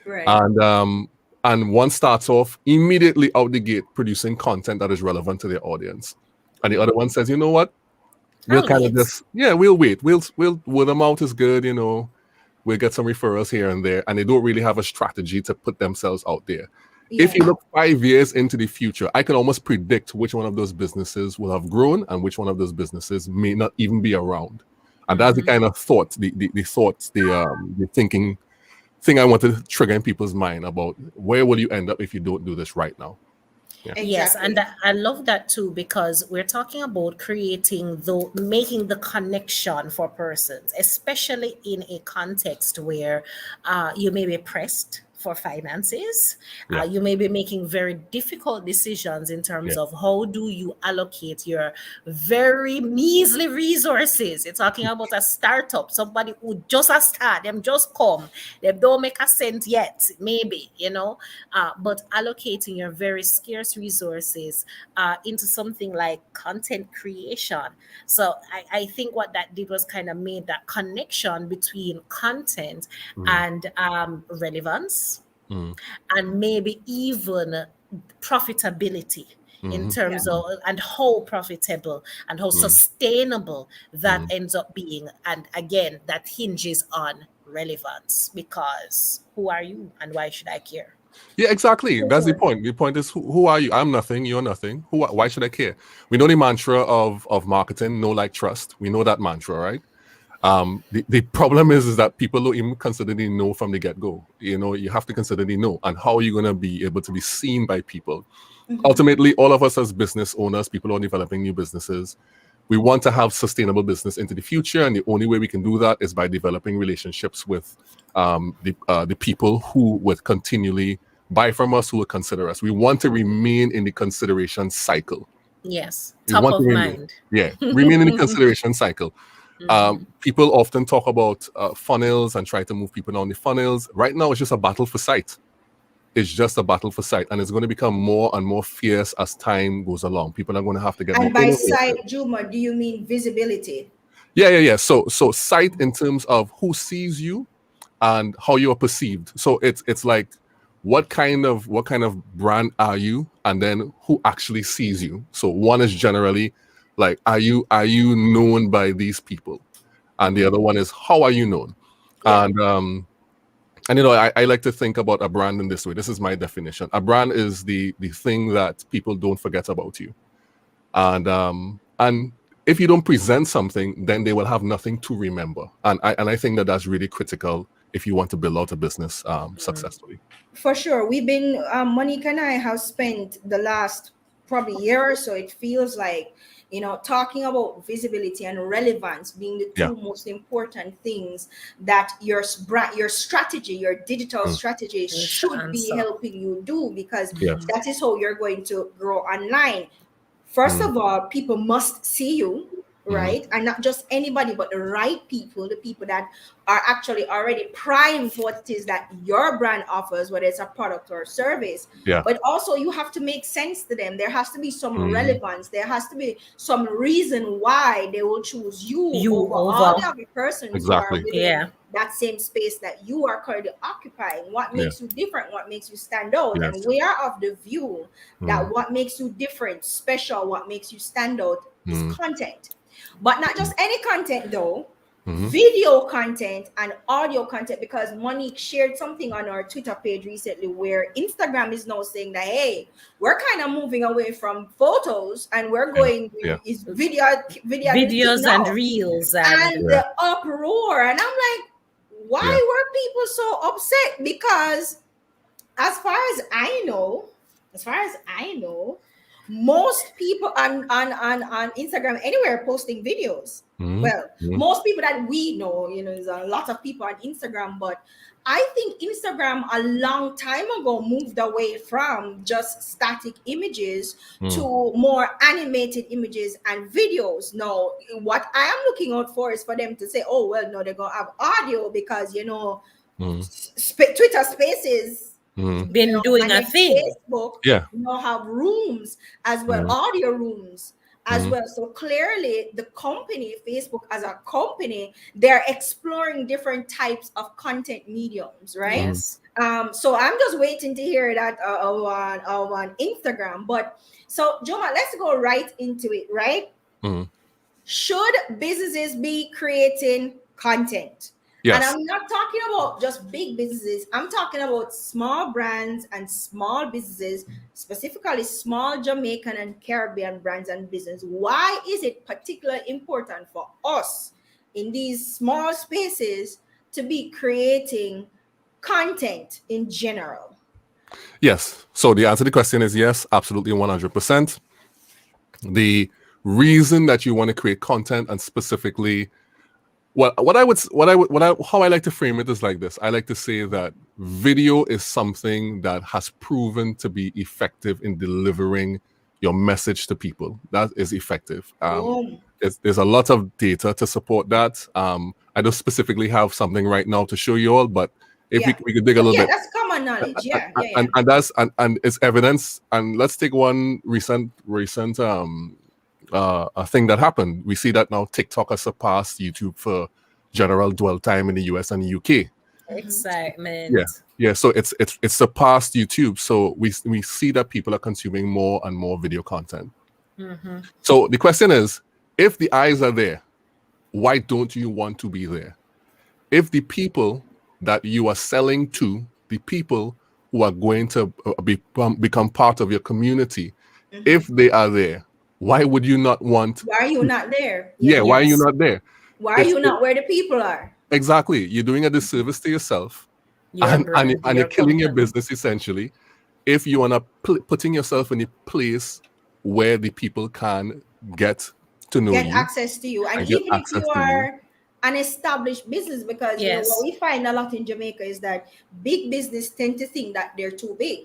Speaker 1: Right.
Speaker 3: And one starts off immediately out the gate producing content that is relevant to their audience. And the other one says, you know what? We'll
Speaker 2: I'll
Speaker 3: kind of
Speaker 2: wait.
Speaker 3: just, yeah, we'll wait. We'll word of mouth is good, you know. We'll get some referrals here and there. And they don't really have a strategy to put themselves out there. If
Speaker 1: Yeah.
Speaker 3: you look 5 years into the future, I can almost predict which one of those businesses will have grown and which one of those businesses may not even be around. And that's the kind of thought, the thinking thing I want to trigger in people's mind about where will you end up if you don't do this right now.
Speaker 2: Yes, and
Speaker 1: Exactly.
Speaker 2: I love that too because we're talking about making the connection for persons, especially in a context where you may be pressed for finances.
Speaker 3: Yeah.
Speaker 2: You may be making very difficult decisions in terms
Speaker 3: Yeah.
Speaker 2: of how do you allocate your very measly resources. You're talking about a startup, somebody who just a start, them just come, they don't make a cent yet, maybe, but allocating your very scarce resources into something like content creation. So I think what that did was kind of made that connection between content and relevance
Speaker 3: Mm.
Speaker 2: and maybe even profitability in
Speaker 3: Mhm.
Speaker 1: Yeah.
Speaker 2: terms of and how profitable and how
Speaker 3: Mm.
Speaker 2: sustainable that
Speaker 3: Mm.
Speaker 2: ends up being. And again, that hinges on relevance because who are you and why should I care?
Speaker 3: Yeah, exactly.
Speaker 1: For
Speaker 3: That's the
Speaker 1: sure.
Speaker 3: point. The point is, who are you? I'm nothing. You're nothing. Why should I care? We know the mantra of marketing: know, like, trust. We know that mantra, right? The problem is that people don't even consider the no from the get go. You know, you have to consider the no, and how are you going to be able to be seen by people? Ultimately, all of us as business owners, people who are developing new businesses, we want to have sustainable business into the future, and the only way we can do that is by developing relationships with the people who would continually buy from us, who would consider us. We want to remain in the consideration cycle.
Speaker 2: Yes,
Speaker 3: We
Speaker 2: top
Speaker 3: want to
Speaker 2: of
Speaker 3: remain,
Speaker 2: mind.
Speaker 3: yeah, remain in the consideration cycle. People often talk about funnels and try to move people down the funnels. Right now, it's just a battle for sight. It's just a battle for sight, and it's going to become more and more fierce as time goes along. People are going to have to get more
Speaker 1: And by
Speaker 3: innovative.
Speaker 1: site, Juma, do you mean visibility?
Speaker 3: Yeah. So sight in terms of who sees you and how you're perceived. So it's like what kind of brand are you, and then who actually sees you. So one is generally like, are you known by these people, and the other one is how are you known.
Speaker 1: Yeah.
Speaker 3: And I like to think about a brand in this way. This is my definition. A brand is the thing that people don't forget about you. And if you don't present something, then they will have nothing to remember. And I think that that's really critical if you want to build out a business successfully.
Speaker 1: For sure. We've been, Monique and I have spent the last probably year or so, it feels like, talking about visibility and relevance being the
Speaker 3: Yeah.
Speaker 1: two most important things that your strategy, your digital
Speaker 3: Mm.
Speaker 1: strategy
Speaker 2: Needs to
Speaker 1: should be
Speaker 2: answer.
Speaker 1: helping you do, because
Speaker 3: Yes.
Speaker 1: that is how you're going to grow online. First
Speaker 3: Mm.
Speaker 1: of all, people must see you,
Speaker 3: Mhm.
Speaker 1: right? And not just anybody, but the right people, the people that are actually already primed for what it is that your brand offers, whether it's a product or a service.
Speaker 3: Yeah.
Speaker 1: But also, you have to make sense to them. There has to be some
Speaker 3: Mhm.
Speaker 1: relevance. There has to be some reason why they will choose you
Speaker 2: You
Speaker 1: over all the
Speaker 2: over.
Speaker 1: other persons who are
Speaker 3: Exactly.
Speaker 1: within
Speaker 2: Yeah.
Speaker 1: that same space that you are currently occupying. What
Speaker 3: Yeah.
Speaker 1: makes you different? What makes you stand out? And
Speaker 3: Yes.
Speaker 1: we are of the view that
Speaker 3: Mm.
Speaker 1: what makes you different, special, what makes you stand out is
Speaker 3: Mm.
Speaker 1: content. But not just any content though,
Speaker 3: Mhm.
Speaker 1: video content and audio content, because Monique shared something on our Twitter page recently where Instagram is now saying that, hey, we're kind of moving away from photos and we're
Speaker 3: Yeah.
Speaker 1: going
Speaker 3: Yeah.
Speaker 1: is video the thing
Speaker 2: Videos and
Speaker 1: now.
Speaker 2: reels
Speaker 1: And
Speaker 2: and
Speaker 3: Yeah.
Speaker 1: the uproar, and I'm like,
Speaker 3: Yeah.
Speaker 1: why were people so upset? Because as far as I know, most people on Instagram anywhere posting videos.
Speaker 3: Mhm.
Speaker 1: Well,
Speaker 3: Mhm.
Speaker 1: most people that we know, there's a lot of people on Instagram, but I think Instagram a long time ago moved away from just static images
Speaker 3: Mm.
Speaker 1: to more animated images and videos. Now, what I am looking out for is for them to say, oh, well, no, they're going to have audio because,
Speaker 3: Mhm.
Speaker 1: Twitter Spaces,
Speaker 3: Mhm.
Speaker 2: Been doing
Speaker 1: and
Speaker 2: a
Speaker 1: then
Speaker 2: thing.
Speaker 1: Facebook
Speaker 3: Yeah.
Speaker 1: have rooms as well,
Speaker 3: Mhm.
Speaker 1: audio rooms as
Speaker 3: Mhm.
Speaker 1: well. So clearly, the company, Facebook as a company, they're exploring different types of content mediums, right?
Speaker 3: Mhm.
Speaker 2: Yes.
Speaker 1: So I'm just waiting to hear that on Instagram. But so Joma, let's go right into it, right?
Speaker 3: Mhm.
Speaker 1: Should businesses be creating content? And
Speaker 3: Yes.
Speaker 1: I'm not talking about just big businesses. I'm talking about small brands and small businesses, specifically small Jamaican and Caribbean brands and business. Why is it particularly important for us in these small spaces to be creating content in general?
Speaker 3: Yes. So the answer to the question is yes, absolutely 100%. The reason that you want to create content, and specifically how I like to frame it is like this. I like to say that video is something that has proven to be effective in delivering your message to people. That is effective.
Speaker 1: Boom.
Speaker 3: There's a lot of data to support that. I don't specifically have something right now to show you all, but if
Speaker 1: Yeah.
Speaker 3: we could dig a little
Speaker 1: Yeah,
Speaker 3: bit,
Speaker 1: that's common knowledge. Yeah, yeah, yeah.
Speaker 3: and it's evidence. And let's take one recent a thing that happened. We see that now TikTok has surpassed YouTube for general dwell time in the US and the UK.
Speaker 1: Mhm.
Speaker 3: Yeah,
Speaker 2: Excitement.
Speaker 3: yeah. So it's surpassed YouTube. So we see that people are consuming more and more video content.
Speaker 2: Mm-hmm.
Speaker 3: So the question is, if the eyes are there, why don't you want to be there? If the people that you are selling to, the people who are going to become part of your community, if
Speaker 1: Mhm.
Speaker 3: they are there, why would you not want?
Speaker 1: Why are you not there?
Speaker 3: Yeah,
Speaker 1: Yeah.
Speaker 3: why are you
Speaker 2: Yes.
Speaker 3: not there?
Speaker 1: Why are
Speaker 3: It's
Speaker 1: you not where the people are?
Speaker 3: exactly, you're doing a disservice to yourself,
Speaker 2: Your brand,
Speaker 3: and you're
Speaker 2: your
Speaker 3: killing your
Speaker 2: company.
Speaker 3: business essentially. If you are not putting yourself in a place where the people can get to know
Speaker 1: Get
Speaker 3: you
Speaker 1: access to you. And
Speaker 3: and get
Speaker 1: even if
Speaker 3: access
Speaker 1: you
Speaker 3: to you.
Speaker 1: are an established business, because what
Speaker 2: Yes.
Speaker 1: we find a lot in Jamaica is that big business tend to think that they're too big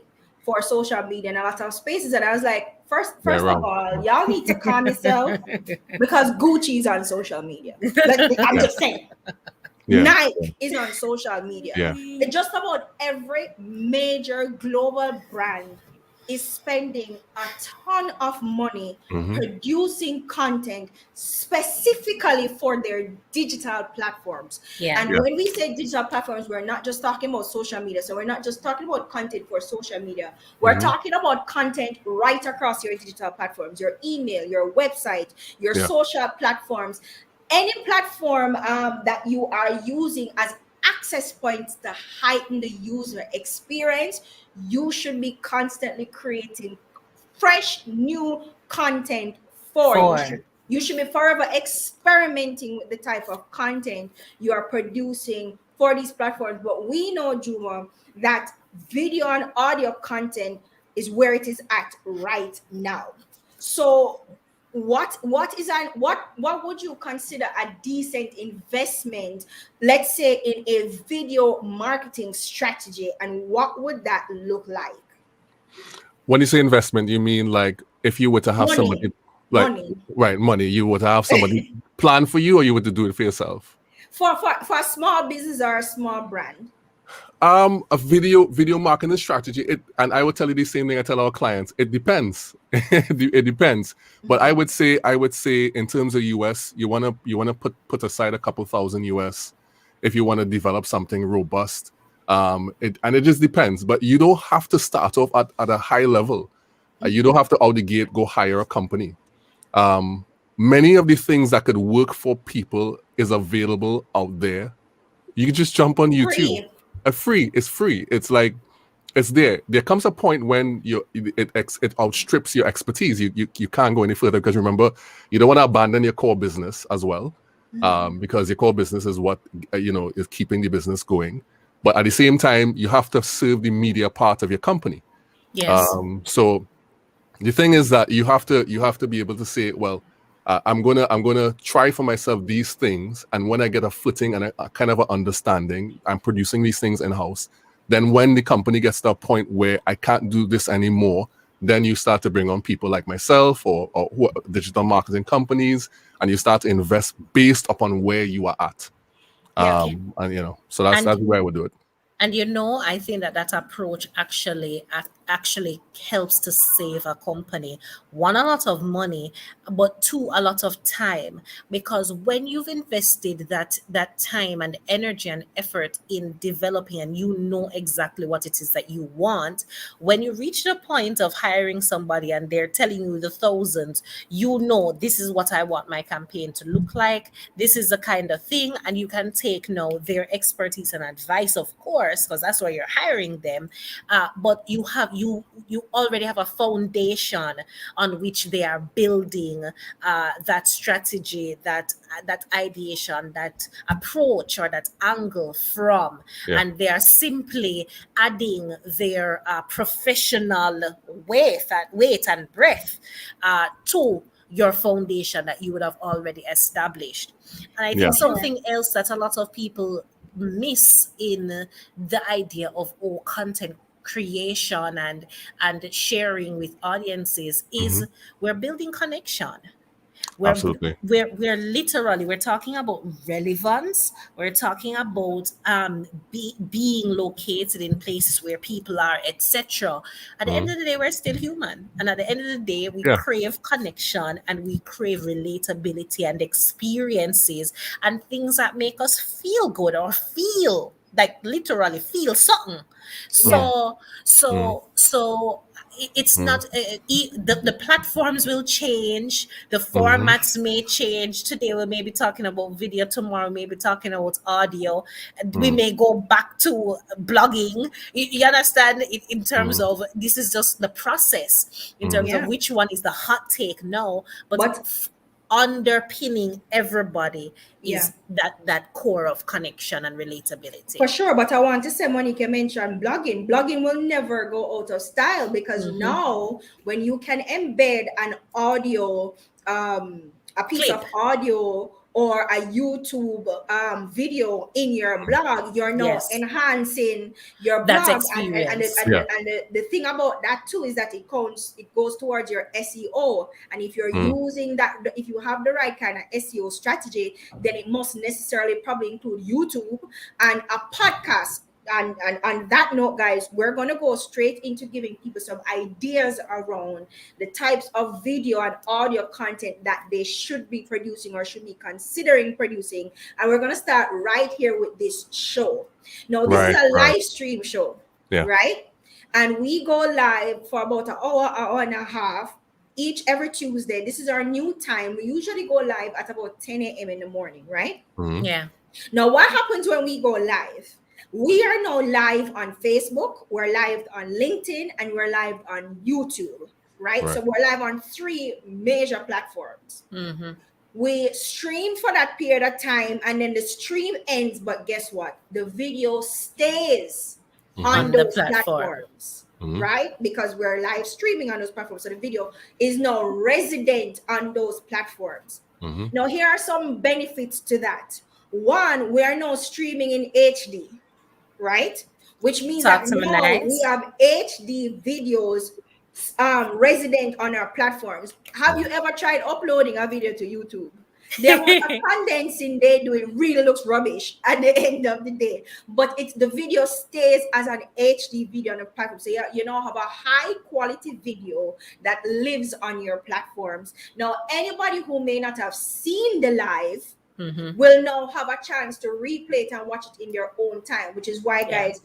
Speaker 1: for social media and a lot of spaces. And I was like,
Speaker 3: They're
Speaker 1: first of
Speaker 3: wrong.
Speaker 1: all, y'all need to calm yourself because Gucci is on social media. I'm
Speaker 3: Yeah,
Speaker 1: just saying.
Speaker 3: yeah,
Speaker 1: Nike is on social media.
Speaker 3: yeah.
Speaker 1: Just about every major global brand is spending a ton of money
Speaker 3: Hmm.
Speaker 1: producing content specifically for their digital platforms.
Speaker 2: Yeah.
Speaker 1: And
Speaker 3: Yeah.
Speaker 1: when we say digital platforms, we're not just talking about social media. So we're not just talking about content for social media. We're
Speaker 3: Hmm.
Speaker 1: talking about content right across your digital platforms, your email, your website, your
Speaker 3: Yeah.
Speaker 1: social platforms, any platform that you are using as access points to heighten the user experience. You should be constantly creating fresh new content for it.
Speaker 2: For.
Speaker 1: You should be forever experimenting with the type of content you are producing for these platforms. But we know, Juma, that video and audio content is where it is at right now. So what would you consider a decent investment, let's say, in a video marketing strategy, and what would that look like?
Speaker 3: When you say investment, you mean like if you were to have
Speaker 1: Money.
Speaker 3: somebody like
Speaker 1: Money.
Speaker 3: right money, you were to have somebody plan for you, or you were to do it for yourself?
Speaker 1: For a small business or a small brand.
Speaker 3: A video marketing strategy. And I would tell you the same thing I tell our clients. It depends. It depends. But
Speaker 1: Mhm.
Speaker 3: I would say in terms of US, you wanna put aside a couple thousand US if you want to develop something robust. It just depends. But you don't have to start off at a high level. You don't have to out the gate go hire a company. Um, Many of the things that could work for people is available out there. You can just jump on YouTube.
Speaker 1: Free.
Speaker 3: It's free. It's like it's there. There comes a point when it outstrips your expertise. You can't go any further because remember, you don't want to abandon your core business as well,
Speaker 1: Mhm.
Speaker 3: because your core business is what is keeping the business going. But at the same time, you have to serve the media part of your company.
Speaker 2: Yes.
Speaker 3: So the thing is that you have to be able to say, well, I'm gonna try for myself these things, and when I get a footing and a kind of an understanding, I'm producing these things in house. Then when the company gets to a point where I can't do this anymore, then you start to bring on people like myself or digital marketing companies, and you start to invest based upon where you are at.
Speaker 1: Yeah.
Speaker 3: And so that's
Speaker 2: And
Speaker 3: the way I would do it.
Speaker 2: And you know, I think that that approach actually helps to save a company, one, a lot of money, but two, a lot of time, because when you've invested that time and energy and effort in developing, and you know exactly what it is that you want, when you reach the point of hiring somebody and they're telling you the thousands, you know, this is what I want my campaign to look like, this is the kind of thing, and you can take now their expertise and advice, of course, because that's why you're hiring them. But you already have a foundation on which they are building that strategy, that ideation, that approach, or that angle from,
Speaker 3: Yeah.
Speaker 2: and they are simply adding their professional weight and breadth to your foundation that you would have already established. And I
Speaker 3: Yeah.
Speaker 2: think
Speaker 1: For sure.
Speaker 2: something else that a lot of people miss in the idea of content creation and sharing with audiences
Speaker 3: Hmm.
Speaker 2: is we're building connection. we're
Speaker 3: Absolutely.
Speaker 2: we're literally, we're talking about relevance, we're talking about being located in places where people are, etc. At the end
Speaker 3: Hmm.
Speaker 2: of the day, we're still human, and at the end of the day, we
Speaker 3: Yeah.
Speaker 2: crave connection and we crave relatability and experiences and things that make us feel good, or feel like literally feel something.
Speaker 1: Yeah.
Speaker 3: Mm,
Speaker 2: So it's
Speaker 3: mm,
Speaker 2: not the platforms will change, the
Speaker 3: hmm.
Speaker 2: formats may change. Today we may be talking about video, tomorrow we may be talking about audio, and we
Speaker 3: Mm,
Speaker 2: may go back to blogging. You understand, in terms
Speaker 3: mm.
Speaker 2: of, this is just the process in terms
Speaker 3: Mhm.
Speaker 2: of
Speaker 1: Yeah.
Speaker 2: which one is the hot take now, but
Speaker 1: But
Speaker 2: underpinning everybody
Speaker 1: yeah.
Speaker 2: is that core of connection and relatability.
Speaker 1: For sure, but I want to say, Monica mentioned blogging. Blogging will never go out of style because
Speaker 2: Hmm.
Speaker 1: now, when you can embed an audio, a piece
Speaker 2: Clip.
Speaker 1: of audio or a YouTube video in your blog, you're now
Speaker 2: Yes,
Speaker 1: enhancing your
Speaker 2: that
Speaker 1: blog. And,
Speaker 2: experience.
Speaker 3: Yeah.
Speaker 1: the thing about that too is that it goes towards your SEO. And if you're
Speaker 3: Mm,
Speaker 1: using that, if you have the right kind of SEO strategy, then it must necessarily probably include YouTube and a podcast. And on that note, guys, we're going to go straight into giving people some ideas around the types of video and audio content that they should be producing or should be considering producing. And we're going to start right here with this show. Now, this is
Speaker 3: right.
Speaker 1: a
Speaker 3: Right.
Speaker 1: live stream show,
Speaker 3: Yeah.
Speaker 1: right? And we go live for about an hour and a half every Tuesday. This is our new time. We usually go live at about 10 a.m. in the morning, right?
Speaker 3: Mm,
Speaker 2: Yeah.
Speaker 1: Now, what happens when we go live? We are now live on Facebook, we're live on LinkedIn, and we're live on YouTube, right?
Speaker 3: right.
Speaker 1: So we're live on three major platforms.
Speaker 2: Hmm.
Speaker 1: We stream for that period of time, and then the stream ends. But guess what? The video stays
Speaker 3: Hmm.
Speaker 1: on
Speaker 2: On the
Speaker 1: those
Speaker 2: platform.
Speaker 1: platforms,
Speaker 3: Hmm.
Speaker 1: right? Because we're live streaming on those platforms. So the video is now resident on those platforms.
Speaker 3: Hmm.
Speaker 1: Now, here are some benefits to that. One, we are now streaming in HD, right? Which means
Speaker 2: Talk
Speaker 1: that
Speaker 2: to me
Speaker 1: now we
Speaker 2: nice.
Speaker 1: have HD videos resident on our platforms. Have you ever tried uploading a video to YouTube? The amount of condensing they do, it really looks rubbish at the end of the day. But it's the video stays as an HD video on the platform. So you now have a high quality video that lives on your platforms. Now, anybody who may not have seen the live
Speaker 2: Hmm.
Speaker 1: will now have a chance to replay it and watch it in their own time, which is why,
Speaker 2: Yeah.
Speaker 1: guys,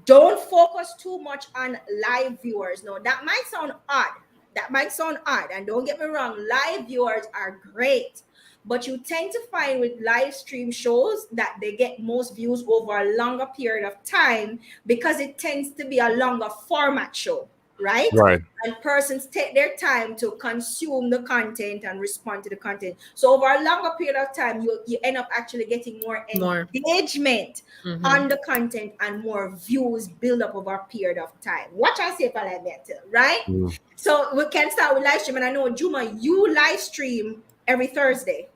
Speaker 1: don't focus too much on live viewers. No, that might sound odd. And don't get me wrong, live viewers are great. But you tend to find with live stream shows that they get most views over a longer period of time because it tends to be a longer format show, right?
Speaker 3: Right.
Speaker 1: And persons take their time to consume the content and respond to the content. So over a longer period of time, you end up actually getting more
Speaker 2: More.
Speaker 1: engagement
Speaker 2: Hmm.
Speaker 1: on the content and more views build up over a period of time. Watch and see if I like that, right?
Speaker 3: Mm.
Speaker 1: So we can start with live stream. And I know, Juma, you live stream every Thursday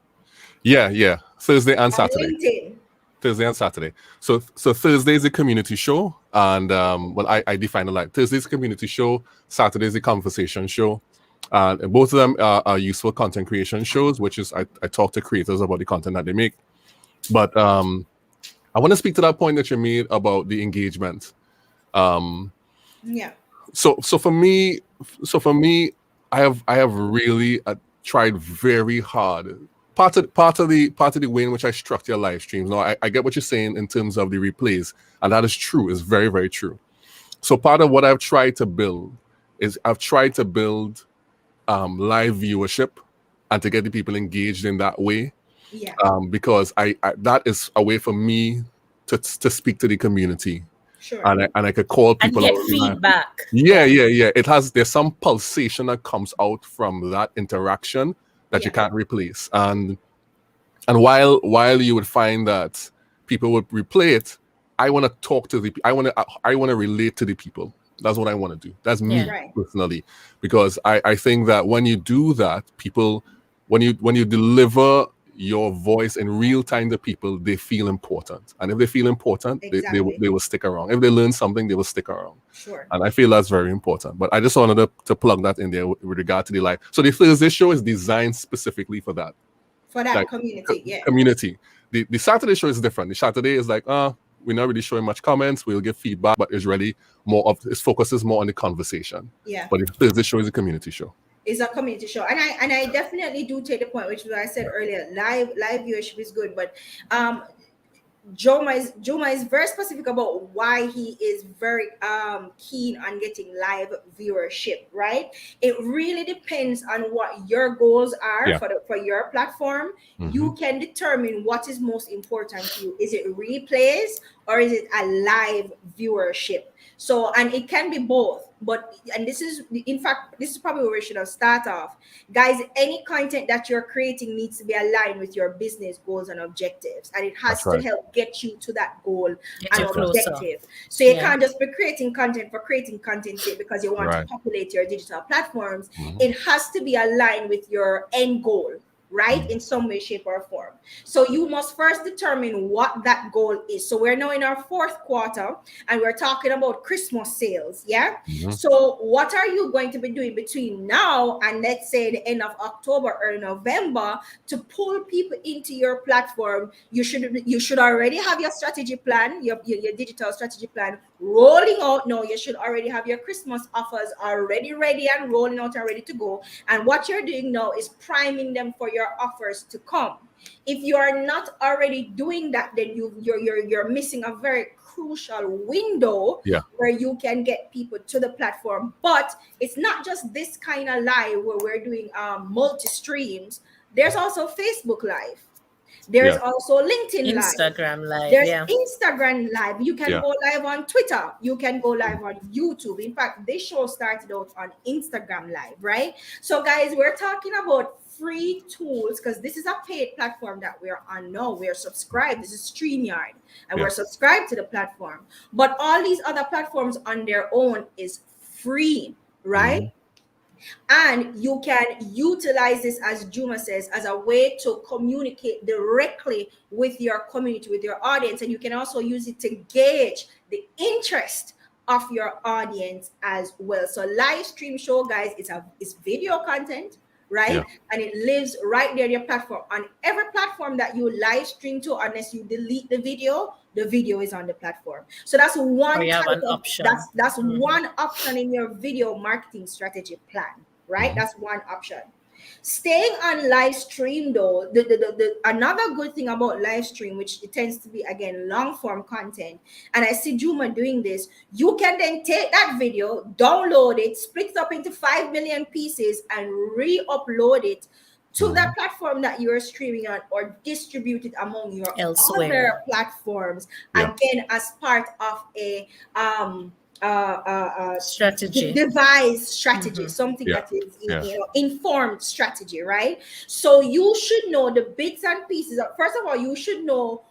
Speaker 3: Yeah. Yeah. Thursday and
Speaker 1: on
Speaker 3: Saturday.
Speaker 1: LinkedIn.
Speaker 3: Thursday and Saturday. So Thursday is a community show, and well, I define it like Thursday is a community show, Saturday is a conversation show, and both of them are useful content creation shows, which is I talk to creators about the content that they make. But I want to speak to that point that you made about the engagement.
Speaker 1: Yeah.
Speaker 3: So for me, I have really tried very hard. Part of the way in which I structure your live streams. Now I get what you're saying in terms of the replays, and that is true. It's very, very true. So part of what I've tried to build is I've tried to build live viewership and to get the people engaged in that way.
Speaker 1: Yeah.
Speaker 3: Because I that is a way for me to speak to the community,
Speaker 1: Sure.
Speaker 3: and I could call
Speaker 2: And
Speaker 3: people
Speaker 2: get
Speaker 3: out.
Speaker 2: feedback.
Speaker 3: Yeah. There's some pulsation that comes out from that interaction that you
Speaker 1: Yeah.
Speaker 3: can't replace. And while you would find that people would replay it, I want to talk to I want to relate to the people. That's what I want to do. That's me
Speaker 2: Yeah.
Speaker 1: Right.
Speaker 3: personally, because I think that when you do that, people, when you deliver your voice in real time to people, they feel important. And if they feel important,
Speaker 1: Exactly.
Speaker 3: they will stick around. If they learn something, they will stick around.
Speaker 1: Sure.
Speaker 3: And I feel that's very important. But I just wanted to plug that in there with regard to the live. So the Thursday show is designed specifically for that.
Speaker 1: For that
Speaker 3: Like,
Speaker 1: community. Yeah.
Speaker 3: Community. The Saturday show is different. The Saturday is like, we're not really showing much comments. We'll give feedback, but it's really its focus is more on the conversation.
Speaker 1: Yeah.
Speaker 3: But the Thursday show is a community show.
Speaker 1: Is a community show, and I definitely do take the point, which was I said earlier. Live viewership is good, but Juma is very specific about why he is very keen on getting live viewership, right? It really depends on what your goals are for your platform.
Speaker 3: Mm-hmm.
Speaker 1: You can determine what is most important to you. Is it replays or is it a live viewership? So, and it can be both, and this is probably where we should have start off. Guys, any content that you're creating needs to be aligned with your business goals and objectives, and it has to help get you to that goal and objective. So you can't just be creating content for creating content because you want to populate your digital platforms.
Speaker 3: Mm-hmm.
Speaker 1: It has to be aligned with your end goal, right? In some way, shape, or form. So you must first determine what that goal is. So we're now in our fourth quarter and we're talking about Christmas sales. Yeah.
Speaker 3: Mm-hmm.
Speaker 1: So what are you going to be doing between now and let's say the end of October or November to pull people into your platform? You should already have your strategy plan, your digital strategy plan rolling out. No, you should already have your Christmas offers already ready and rolling out and ready to go. And what you're doing now is priming them for your offers to come. If you are not already doing that, then you're missing a very crucial window where you can get people to the platform. But it's not just this kind of live where we're doing multi streams. There's also Facebook Live. There's also LinkedIn Live.
Speaker 2: Instagram Live.
Speaker 1: There's Instagram Live. You can go live on Twitter. You can go live on YouTube. In fact, this show started out on Instagram Live, right? So guys, we're talking about free tools because this is a paid platform that we're on now. We're subscribed. This is StreamYard and we're subscribed to the platform. But all these other platforms on their own is free, right? Mm-hmm. And you can utilize this, as Juma says, as a way to communicate directly with your community, with your audience. And you can also use it to gauge the interest of your audience as well. So live stream show, guys, it's video content, right? Yeah. And it lives right there on your platform. On every platform that you live stream to, unless you delete the video is on the platform. So that's one
Speaker 2: option.
Speaker 1: That's one option in your video marketing strategy plan, right? Mm-hmm. That's one option. Staying on live stream though, the another good thing about live stream, which it tends to be again long form content, and I see Juma doing this, you can then take that video, download it, split it up into 5 million pieces and re-upload it to that platform that you're streaming on, or distribute it among your other platforms, again as part of a
Speaker 2: strategy,
Speaker 1: devised strategy, something that is informed strategy, right? So you should know the bits and pieces. First of all, you should know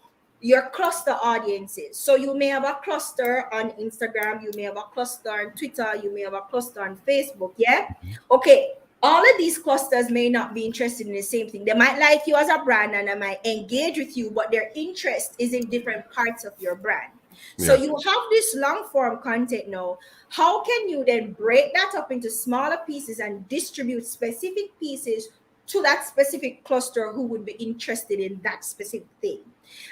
Speaker 1: your cluster audiences. So you may have a cluster on Instagram, you may have a cluster on Twitter, you may have a cluster on Facebook. Okay, all of these clusters may not be interested in the same thing. They might like you as a brand and they might engage with you, but their interest is in different parts of your brand. So you have this long form content now. How can you then break that up into smaller pieces and distribute specific pieces to that specific cluster who would be interested in that specific thing.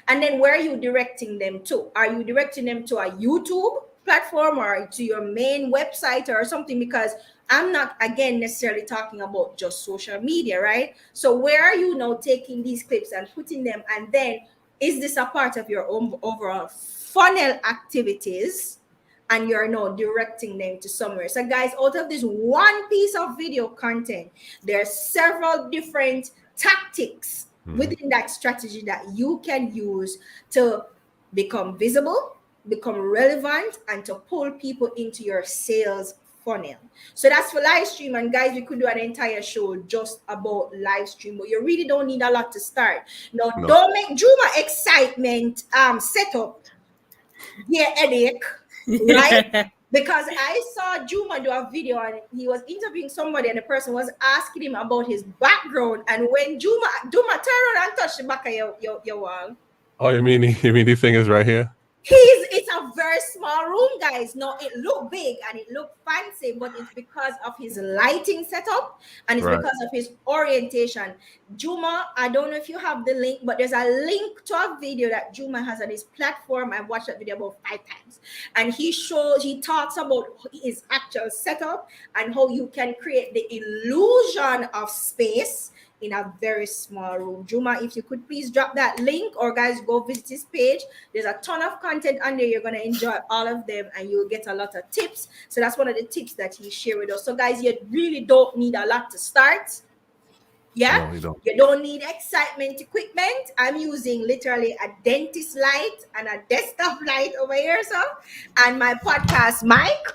Speaker 1: And then where are you directing them to? Are you directing them to a YouTube platform or to your main website or something? Because I'm not, again, necessarily talking about just social media, right? So where are you now taking these clips and putting them? And then is this a part of your own overall funnel activities? And you're now directing them to somewhere. So guys, out of this one piece of video content, there are several different tactics within that strategy that you can use to become visible, become relevant, and to pull people into your sales funnel. So that's for live stream. And guys, we could do an entire show just about live stream, but you really don't need a lot to start. Now, don't make Juma excitement setup headache, right? Because I saw Juma do a video and he was interviewing somebody and the person was asking him about his background. And when Juma turn around and touch the back of your wall.
Speaker 3: Oh, you mean the thing is right here?
Speaker 1: It's a very small room, guys. No, it looked big and it looked fancy, but it's because of his lighting setup and it's because of his orientation. Juma, I don't know if you have the link, but there's a link to a video that Juma has on his platform. I've watched that video about 5 times. And he talks about his actual setup and how you can create the illusion of space in a very small room. Juma, if you could please drop that link, or guys, go visit his page. There's a ton of content on there. You're going to enjoy all of them and you'll get a lot of tips. So that's one of the tips that he shared with us. So guys, you really don't need a lot to start. Yeah,
Speaker 3: no,
Speaker 1: you don't need excitement equipment. I'm using literally a dentist light and a desktop light over here, and my podcast mic.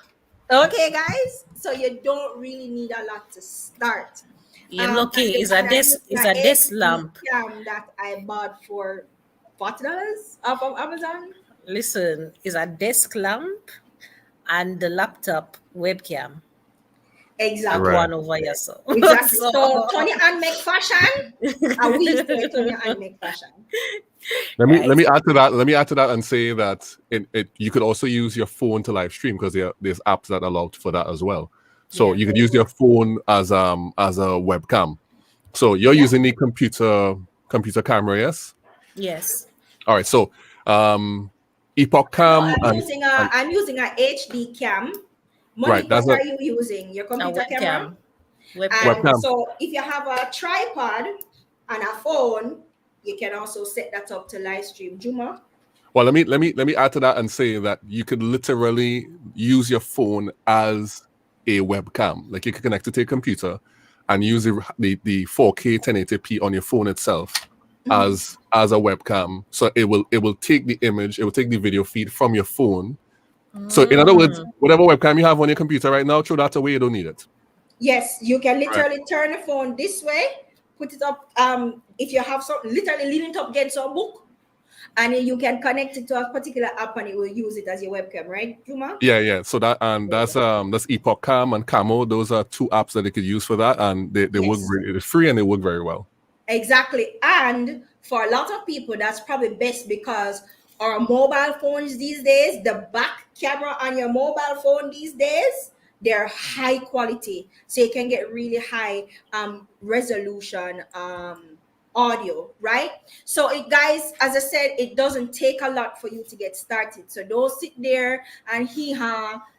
Speaker 1: Okay, guys, so you don't really need a lot to start.
Speaker 2: You're lucky. It's a desk lamp
Speaker 1: that I bought for $40 off of Amazon.
Speaker 2: Listen, it's a desk lamp and the laptop webcam.
Speaker 1: Exactly.
Speaker 2: One over yourself.
Speaker 1: Exactly. So Tony and make fashion. I will say Tony and make fashion.
Speaker 3: Let me add to that. Let me add to that and say that you could also use your phone to live stream because there's apps that allow for that as well. So you could use your phone as a webcam. So you're using the computer camera, yes?
Speaker 2: Yes.
Speaker 3: All right. So Epoch Cam.
Speaker 1: I'm using a HD cam. Monique, what are you using? Your computer camera? Webcam. So if you have a tripod and a phone, you can also set that up to live stream. Juma?
Speaker 3: Well, let me add to that and say that you could literally use your phone as a webcam. Like you can connect it to your computer and use the 4K 1080p on your phone itself as a webcam. So it will take the image, it will take the video feed from your phone. So in other words, whatever webcam you have on your computer right now, throw that away, you don't need it.
Speaker 1: Yes, you can literally turn the phone this way, put it up. If you have some, literally lean it up against a book, and you can connect it to a particular app and it will use it as your webcam, right, Juma?
Speaker 3: Yeah. So that's Epoch Cam and Camo. Those are 2 apps that they could use for that, and they work really, it's free and they work very well.
Speaker 1: Exactly. And for a lot of people, that's probably best because our mobile phones these days, the back camera on your mobile phone these days, they're high quality. So you can get really high resolution audio, right? So guys, as I said, it doesn't take a lot for you to get started. So don't sit there and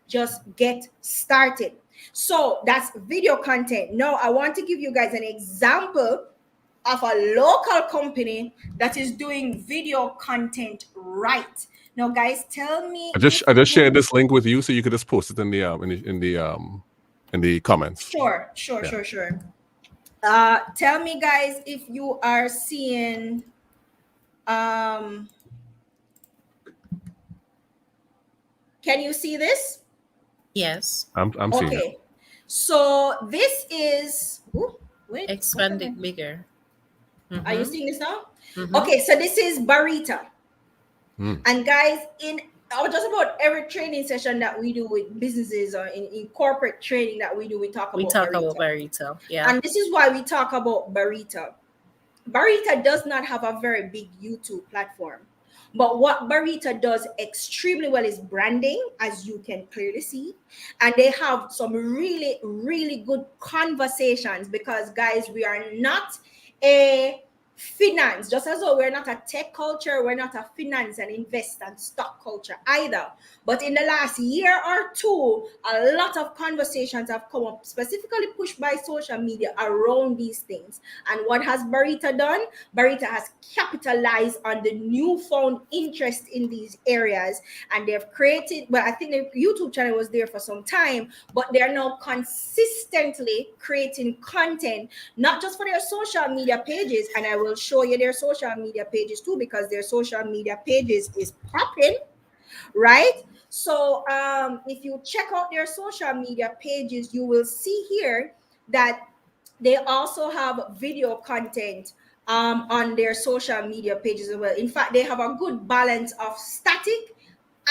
Speaker 1: just get started. So that's video content. Now I want to give you guys an example of a local company that is doing video content right. Now, guys, tell me.
Speaker 3: I just shared this link with you, so you could just post it in the comments.
Speaker 1: Sure. Tell me, guys, if you are seeing. Can you see this?
Speaker 2: Yes.
Speaker 3: I'm seeing it.
Speaker 1: Okay. So this is.
Speaker 2: Expand it bigger.
Speaker 1: Are you seeing this now? Okay, so this is Barita. And guys, in just about every training session that we do with businesses or in corporate training that we do, we talk about
Speaker 2: Barita. Yeah.
Speaker 1: And this is why we talk about Barita. Barita does not have a very big YouTube platform. But what Barita does extremely well is branding, as you can clearly see. And they have some really, really good conversations because, guys, we are not a finance, just as though we're not a tech culture, we're not a finance and invest and stock culture either. But in the last year or two, a lot of conversations have come up, specifically pushed by social media around these things. And what has Barita done? Barita has capitalized on the newfound interest in these areas, and they've created, well, I think the YouTube channel was there for some time, but they're now consistently creating content, not just for their social media pages. And I will show you their social media pages too, because their social media pages is popping, right? So if you check out their social media pages, you will see here that they also have video content on their social media pages as well. In fact, they have a good balance of static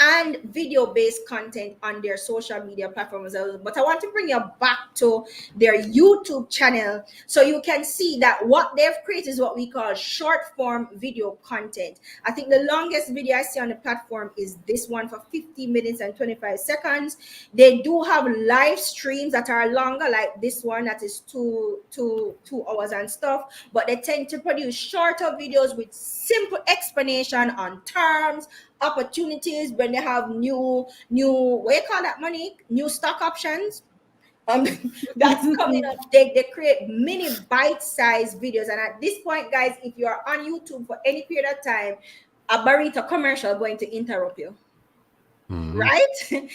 Speaker 1: and video based content on their social media platforms. But I want to bring you back to their YouTube channel so you can see that what they've created is what we call short form video content. I think the longest video I see on the platform is this one for 50 minutes and 25 seconds. They do have live streams that are longer, like this one that is two hours and stuff, but they tend to produce shorter videos with simple explanation on terms, opportunities, when they have new what you call that, money, new stock options um that's coming up. They create mini bite-sized videos, and at this point, guys, if you are on YouTube for any period of time, a Barita commercial going to interrupt you,
Speaker 3: Mhm.
Speaker 1: right?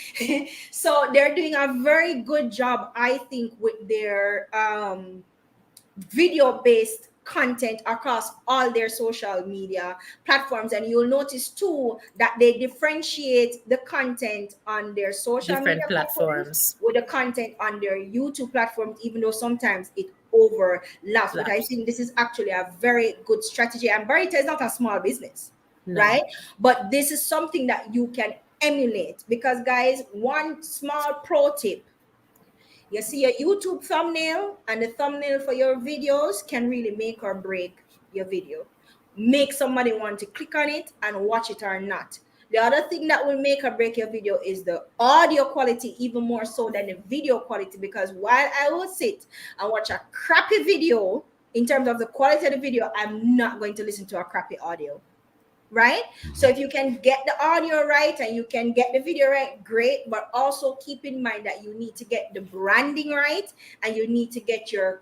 Speaker 1: So they're doing a very good job, I think, with their video based content across all their social media platforms. And you'll notice too that they differentiate the content on their social media
Speaker 2: Different
Speaker 1: platforms
Speaker 2: platforms.
Speaker 1: with the content on their YouTube platforms, even though sometimes it overlaps. But I
Speaker 2: Laps.
Speaker 1: think this is actually a very good strategy, and Barita is not a small business,
Speaker 2: No.
Speaker 1: right? But this is something that you can emulate, because, guys, one small pro tip: you see a YouTube thumbnail, and the thumbnail for your videos can really make or break your video. Make somebody want to click on it and watch it or not. The other thing that will make or break your video is the audio quality, even more so than the video quality. Because while I will sit and watch a crappy video, in terms of the quality of the video, I'm not going to listen to a crappy audio, right? So if you can get the audio right and you can get the video right, great. But also keep in mind that you need to get the branding right, and you need to get your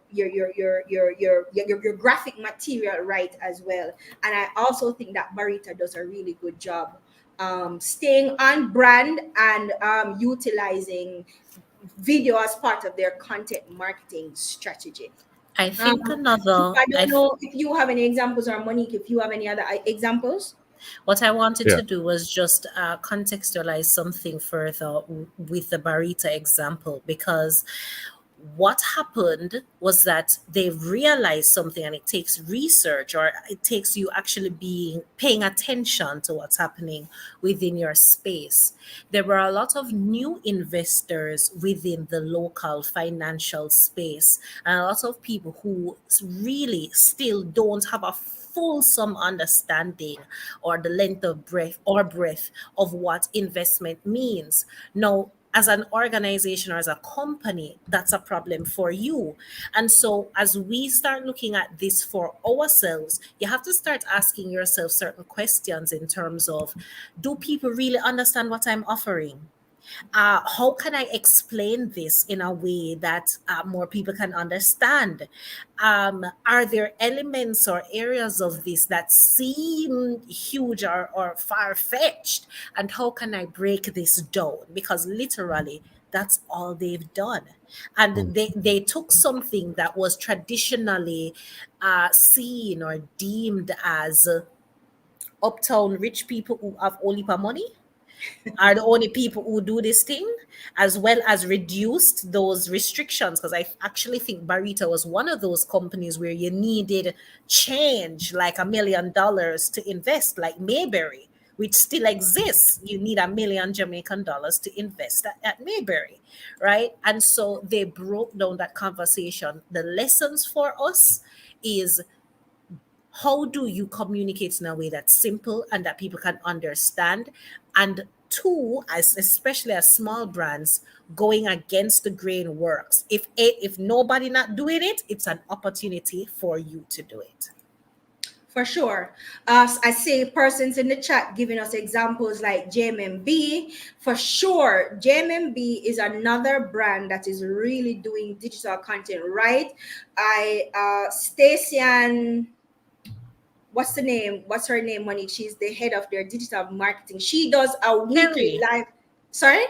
Speaker 1: graphic material right as well. And I also think that Barita does a really good job staying on brand and utilizing video as part of their content marketing strategy.
Speaker 2: I
Speaker 1: um,
Speaker 2: think another,
Speaker 1: I don't know if you have any examples, or Monique, if you have any other examples.
Speaker 2: what I wanted
Speaker 3: Yeah.
Speaker 2: to do was just contextualize something further with the Barita example, because what happened was that they realized something, and it takes research, or it takes you actually being paying attention to what's happening within your space. There were a lot of new investors within the local financial space, and a lot of people who really still don't have a fulsome understanding or the length of breadth of what investment means. Now, as an organization or as a company, that's a problem for you. And so, as we start looking at this for ourselves, you have to start asking yourself certain questions in terms of, do people really understand what I'm offering? How can I explain this in a way that more people can understand? Are there elements or areas of this that seem huge or far fetched? And how can I break this down? Because literally, that's all they've done. And
Speaker 3: Mm.
Speaker 2: they took something that was traditionally seen or deemed as uptown rich people who have only money are the only people who do this thing, as well as reduced those restrictions. Because I actually think Barita was one of those companies where you needed change, like $1 million to invest, like Mayberry, which still exists. You need $1 million Jamaican to invest at Mayberry, right? And so they broke down that conversation. The lessons for us is how do you communicate in a way that's simple and that people can understand? And two, as especially as small brands, going against the grain works. If nobody not doing it, it's an opportunity for you to do it.
Speaker 1: For sure. I see persons in the chat giving us examples like JMB. For sure, JMB is another brand that is really doing digital content right. Stacian, what's the name? What's her name, Monique? She's the head of their digital marketing. She does a weekly
Speaker 2: Carrie,
Speaker 1: live. Sorry?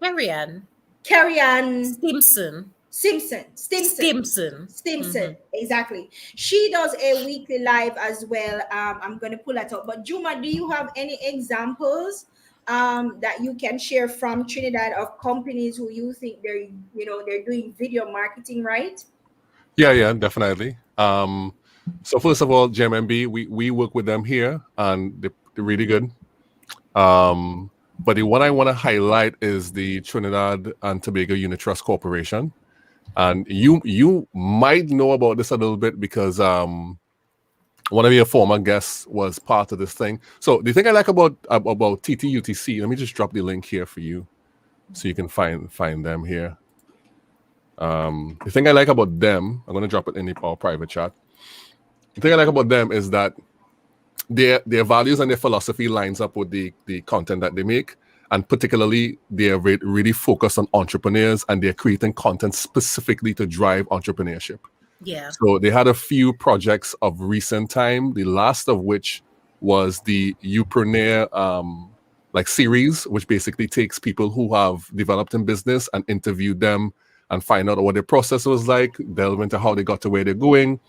Speaker 2: Carrie Ann
Speaker 1: Carrie Ann
Speaker 2: Stimson.
Speaker 1: Stimson.
Speaker 2: Mhm.
Speaker 1: Exactly. She does a weekly live as well. I'm going to pull that up. But Juma, do you have any examples that you can share from Trinidad of companies who you think they're doing video marketing right?
Speaker 3: Yeah, definitely. So first of all, JMB, we work with them here, and they're really good. But the one I want to highlight is the Trinidad and Tobago Unit Trust Corporation, and you might know about this a little bit because one of your former guests was part of this thing. So the thing I like about TTUTC, let me just drop the link here for you, so you can find them here. The thing I like about them, I'm going to drop it in our private chat. The thing I like about them is that their values and their philosophy lines up with the content that they make, and particularly they're really focused on entrepreneurs, and they're creating content specifically to drive entrepreneurship.
Speaker 2: Yeah.
Speaker 3: So they had a few projects of recent time, the last of which was the Upreneur series, which basically takes people who have developed in business and interviewed them and find out what their process was like, delve into how they got to where they're going.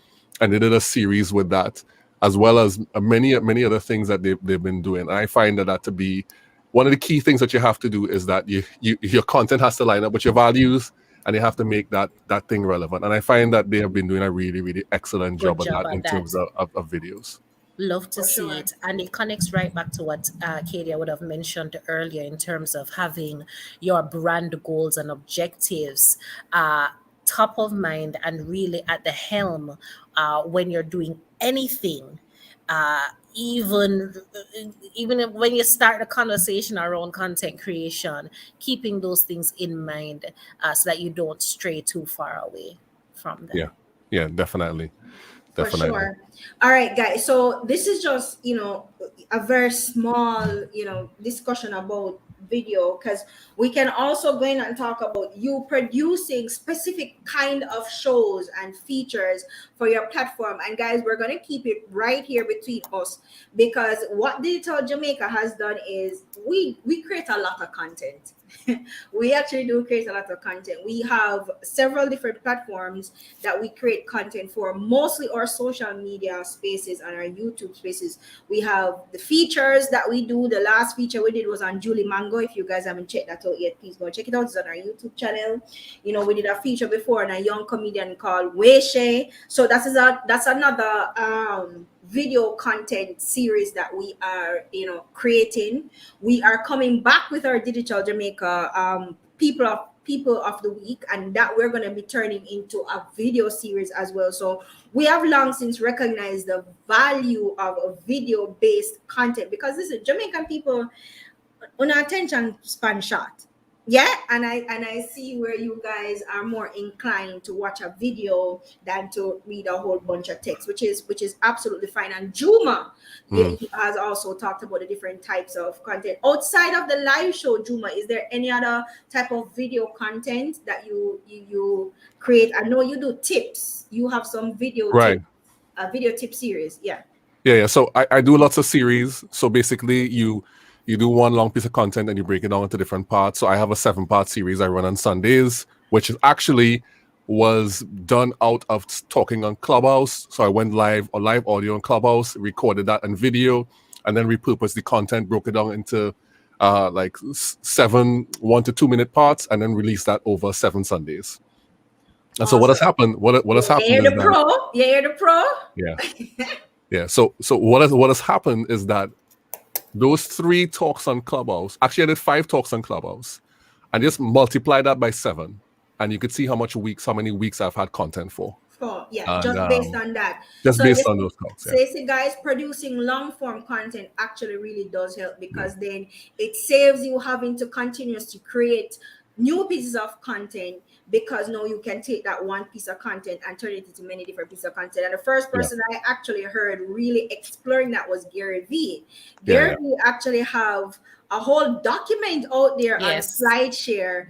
Speaker 3: And they did a series with that, as well as many other things that they've been doing. And I find that to be one of the key things that you have to do, is that your content has to line up with your values, and you have to make that thing relevant. And I find that they have been doing a really, really excellent
Speaker 2: Good
Speaker 3: job of
Speaker 2: job
Speaker 3: that
Speaker 2: at
Speaker 3: in terms
Speaker 2: that.
Speaker 3: of videos.
Speaker 2: Love to
Speaker 1: For
Speaker 2: see
Speaker 1: sure.
Speaker 2: it. And it connects right back to what Katie would have mentioned earlier in terms of having your brand goals and objectives top of mind and really at the helm when you're doing anything. Even when you start a conversation around content creation, keeping those things in mind so that you don't stray too far away from them.
Speaker 3: Yeah, definitely.
Speaker 1: For sure. All right, guys. So this is just, a very small, discussion about video, because we can also go in and talk about you producing specific kind of shows and features for your platform. And guys, we're going to keep it right here between us, because what Digital Jamaica has done is we create a lot of content. We actually do create a lot of content. We have several different platforms that we create content for, mostly our social media spaces and our YouTube spaces. We have the features that we do. The last feature we did was on Julie Mango. If you guys haven't checked that out yet, please go check it out. It's on our YouTube channel. We did a feature before on a young comedian called Weishe. So that's another video content series that we are creating. We are coming back with our Digital Jamaica people of the week, and that we're going to be turning into a video series as well. So we have long since recognized the value of a video based content, because this is Jamaican people on attention span short. Yeah, and I see where you guys are more inclined to watch a video than to read a whole bunch of text, which is absolutely fine. And Juma he has also talked about the different types of content outside of the live show. Juma, is there any other type of video content that you create? I know you do tips. You have some video
Speaker 3: Right.
Speaker 1: tips, a video tip series. Yeah.
Speaker 3: Yeah. So I do lots of series. So basically, you do one long piece of content and you break it down into different parts. So I have a 7-part series I run on Sundays, which is actually was done out of talking on Clubhouse. So I went live audio on Clubhouse, recorded that in video, and then repurposed the content, broke it down into 7 1 to 2 minute parts, and then released that over 7 Sundays. And so what has happened? What has happened is that
Speaker 1: You hear the pro?
Speaker 3: yeah. So what has happened is that those 3 talks on Clubhouse, actually I did 5 talks on Clubhouse, and just multiply that by 7, and you could see how many weeks I've had content for.
Speaker 1: Oh, yeah,
Speaker 3: and
Speaker 1: just based on that.
Speaker 3: just
Speaker 1: So
Speaker 3: based
Speaker 1: you
Speaker 3: on
Speaker 1: see,
Speaker 3: those calls.
Speaker 1: so you see, guys, producing long form content actually really does help, because then it saves you having to continuously create new pieces of content, because now you can take that one piece of content and turn it into many different pieces of content. And the first
Speaker 3: Yeah,
Speaker 1: person I actually heard really exploring that was Gary Vee.
Speaker 3: yeah,
Speaker 1: Gary
Speaker 3: yeah,
Speaker 1: Vee actually have a whole document out there on
Speaker 2: Yes.
Speaker 1: SlideShare,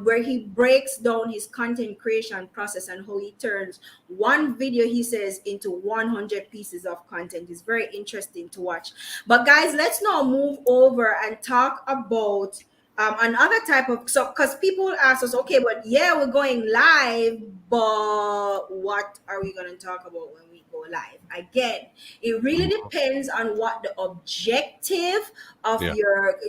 Speaker 1: where he breaks down his content creation process and how he turns one video, he says, into 100 pieces of content. It's very interesting to watch. But guys, let's now move over and talk about another type of, so because people ask us, okay, but yeah, we're going live, but what are we going to talk about when we go live? Again, it really depends on what the objective of
Speaker 3: yeah.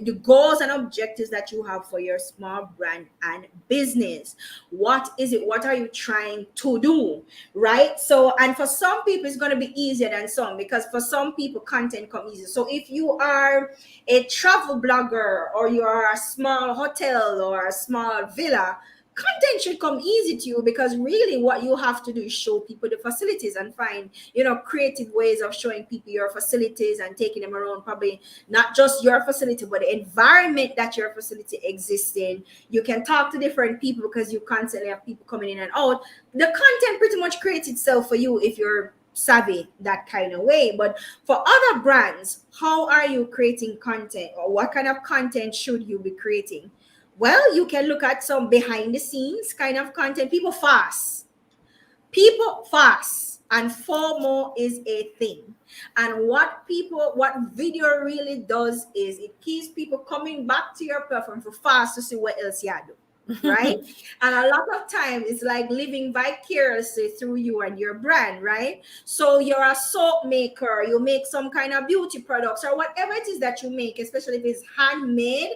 Speaker 1: the goals and objectives that you have for your small brand and business. What is it? What are you trying to do? Right? So, and for some people it's going to be easier than some, because for some people content come easy. So if you are a travel blogger, or you are a small hotel or a small villa, content should come easy to you, because really what you have to do is show people the facilities and find, creative ways of showing people your facilities and taking them around, probably not just your facility but the environment that your facility exists in. You can talk to different people because you constantly have people coming in and out. The content pretty much creates itself for you if you're savvy that kind of way. But for other brands, how are you creating content, or what kind of content should you be creating? Well, you can look at some behind the scenes kind of content. People fast and FOMO is a thing. And what video really does is it keeps people coming back to your platform for fast to see what else you do. Right? And a lot of times it's like living vicariously through you and your brand, right? So you're a soap maker, you make some kind of beauty products or whatever it is that you make, especially if it's handmade,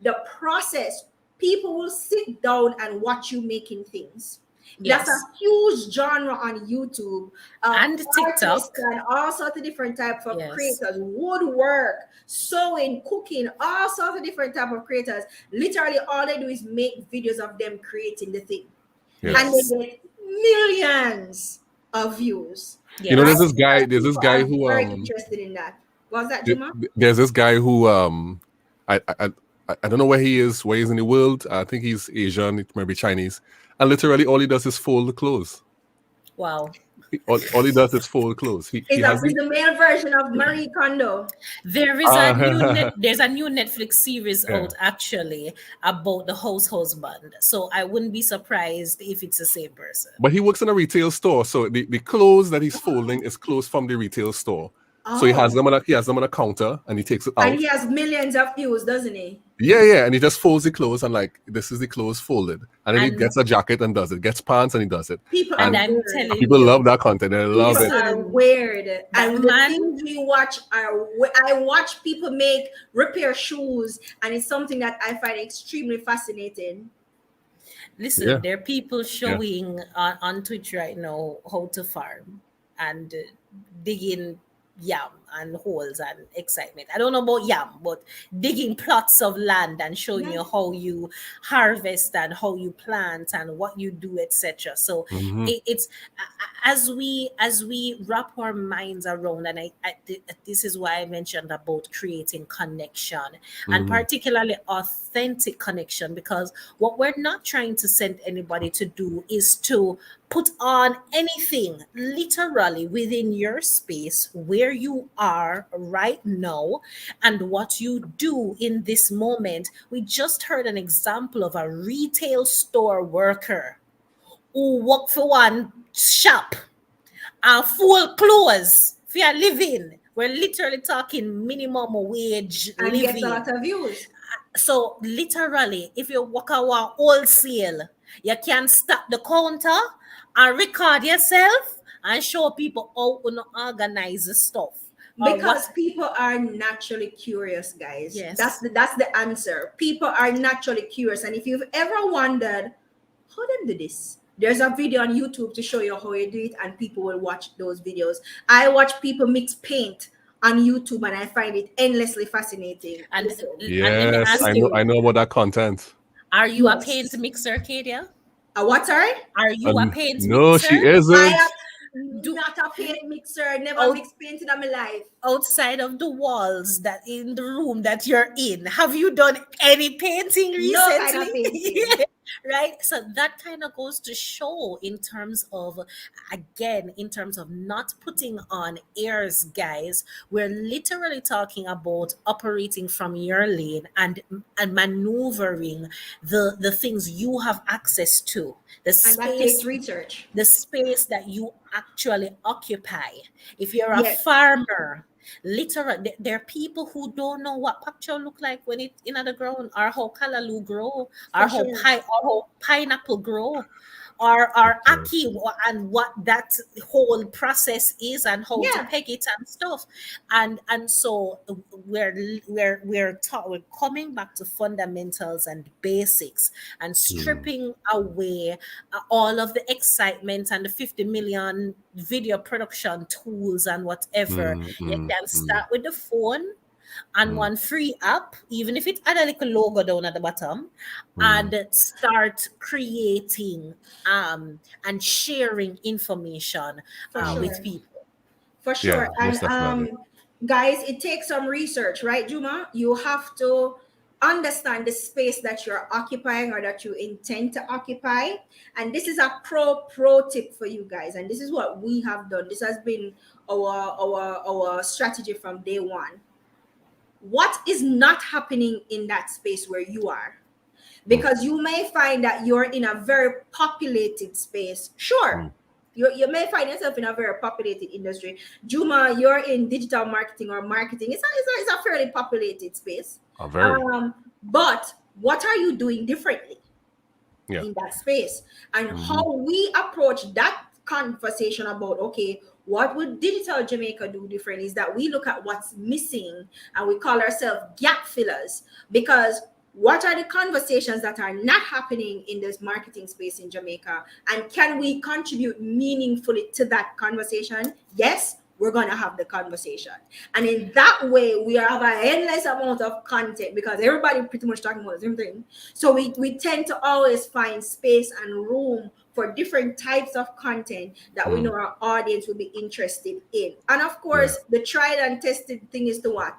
Speaker 1: the process, people will sit down and watch you making things. That's a
Speaker 2: Yes.
Speaker 1: huge genre on YouTube of
Speaker 2: And TikTok.
Speaker 1: artists and all sorts of different types of
Speaker 2: Yes.
Speaker 1: creators, woodwork, sewing, cooking, all sorts of different type of creators. Literally, all they do is make videos of them creating the thing, and
Speaker 3: Yes.
Speaker 2: Yes.
Speaker 1: they get millions of views.
Speaker 3: There's
Speaker 1: Right?
Speaker 2: Yes.
Speaker 3: this guy.
Speaker 1: Because
Speaker 3: There's this
Speaker 1: people
Speaker 3: guy
Speaker 1: are
Speaker 3: who
Speaker 1: very interested in that. Was that
Speaker 3: th-
Speaker 1: Juma?
Speaker 3: there's this guy who I don't know where he is, where he's in the world. I think he's Asian, it might be Chinese. And literally all he does is fold the clothes.
Speaker 2: Wow.
Speaker 3: All he does is fold clothes. He has
Speaker 1: Is
Speaker 3: the
Speaker 1: the male version of Marie Kondo?
Speaker 2: There's a new Netflix series
Speaker 3: yeah.
Speaker 2: out actually about the house husband. So I wouldn't be surprised if it's the same person.
Speaker 3: But he works in a retail store, so the clothes that he's folding is clothes from the retail store. So
Speaker 1: Oh,
Speaker 3: he has them on a counter and he takes it
Speaker 1: and
Speaker 3: out.
Speaker 1: he has millions of views, doesn't he?
Speaker 3: Yeah, yeah, and he just folds the clothes and like this is the clothes folded, and then he
Speaker 2: And
Speaker 3: gets a jacket and does it, gets pants and he does it,
Speaker 1: People
Speaker 2: and
Speaker 1: are
Speaker 3: and
Speaker 2: I'm
Speaker 1: weird.
Speaker 2: telling
Speaker 3: people love
Speaker 2: you,
Speaker 3: that content. They love
Speaker 1: People
Speaker 3: it.
Speaker 1: are
Speaker 2: listen,
Speaker 1: weird,
Speaker 2: that
Speaker 1: and the
Speaker 2: man,
Speaker 1: things we watch are. I watch people make repair shoes, and it's something that I find extremely fascinating.
Speaker 3: Yeah,
Speaker 2: listen, there are people
Speaker 3: yeah.
Speaker 2: showing on Twitch right now how to farm and digging yam and holes and excitement. I don't know about yam, but digging plots of land and showing
Speaker 1: Yeah,
Speaker 2: you how you harvest and how you plant and what you do, etc. So
Speaker 3: Hmm.
Speaker 2: it's as we wrap our minds around, and this is why I mentioned about creating connection, and
Speaker 3: Hmm.
Speaker 2: particularly authentic connection, because what we're not trying to send anybody to do is to put on anything literally within your space where you are right now and what you do in this moment. We just heard an example of a retail store worker who work for one shop and full clothes for a living. We're literally talking minimum wage
Speaker 1: and gets a lot
Speaker 2: living.
Speaker 1: of views.
Speaker 2: So literally, if you walk out wholesale, you can stop the counter and record yourself and show people how to organize the stuff or what.
Speaker 1: Because people are naturally curious, guys.
Speaker 2: Yes.
Speaker 1: That's the answer. People are naturally curious, and if you've ever wondered how them do this, there's a video on YouTube to show you how you do it, and people will watch those videos. I watch people mix paint on YouTube, and I find it endlessly fascinating.
Speaker 2: And
Speaker 1: Listen,
Speaker 2: and let me
Speaker 3: Yes,
Speaker 2: ask
Speaker 3: I
Speaker 2: you,
Speaker 3: know about that content.
Speaker 2: are you a paint
Speaker 1: yes.
Speaker 2: mixer, Kadia?
Speaker 1: A what, sorry?
Speaker 2: Are you a paint
Speaker 3: No, she
Speaker 2: mixer?
Speaker 3: isn't.
Speaker 1: I
Speaker 2: Do
Speaker 1: am not a paint mixer. Never
Speaker 2: out,
Speaker 1: mixed paint in my life.
Speaker 2: outside of the walls that in the room that you're in, have you done any painting
Speaker 1: No kind
Speaker 2: recently?
Speaker 1: of painting.
Speaker 2: Right? So that kind of goes to show in terms of, again, in terms of not putting on airs, guys. We're literally talking about operating from your lane and maneuvering the things you have access to,
Speaker 1: And that takes research.
Speaker 2: the space that you actually occupy. If you're a
Speaker 1: Yes,
Speaker 2: farmer, literally, there are people who don't know what pakcho look like when it in the ground, or how callaloo grow,
Speaker 1: for sure.
Speaker 2: or how pineapple grow, or
Speaker 3: Okay.
Speaker 2: aki, and what that whole process is, and how to
Speaker 1: Yeah,
Speaker 2: peg it and stuff. And so we're coming back to fundamentals and basics, and
Speaker 3: Mm,
Speaker 2: stripping away all of the excitement and the 50 million video production tools and whatever.
Speaker 3: mm,
Speaker 2: You
Speaker 3: mm,
Speaker 2: can
Speaker 3: mm,
Speaker 2: start with the phone and
Speaker 3: mm,
Speaker 2: one free app, even if it had a little logo down at the bottom,
Speaker 3: mm.
Speaker 2: and start creating and sharing information
Speaker 1: for
Speaker 2: with
Speaker 1: sure.
Speaker 2: people.
Speaker 1: For
Speaker 3: Yeah,
Speaker 1: sure. And
Speaker 3: most definitely.
Speaker 1: guys, it takes some research, right, Juma? You have to understand the space that you're occupying or that you intend to occupy. And this is a pro tip for you guys. And this is what we have done. This has been our strategy from day one. What is not happening in that space where you are?
Speaker 3: Mm,
Speaker 1: Because you may find that you're in a very populated space. Sure,
Speaker 3: mm.
Speaker 1: you may find yourself in a very populated industry. Juma, you're in digital marketing or marketing. It's a fairly populated space.
Speaker 3: Oh, very.
Speaker 1: But what are you doing differently
Speaker 3: Yeah.
Speaker 1: in that space? And
Speaker 3: Mm,
Speaker 1: how we approach that conversation about, okay, what would digital Jamaica do different is that we look at what's missing and we call ourselves gap fillers. Because what are the conversations that are not happening in this marketing space in Jamaica, and can we contribute meaningfully to that conversation? Yes, we're going to have the conversation, and in that way we have an endless amount of content because everybody pretty much talking about the same thing. So we tend to always find space and room for different types of content that we
Speaker 3: mm.
Speaker 1: know our audience will be interested in. And of
Speaker 3: Yeah.
Speaker 1: course, the tried and tested thing is to what?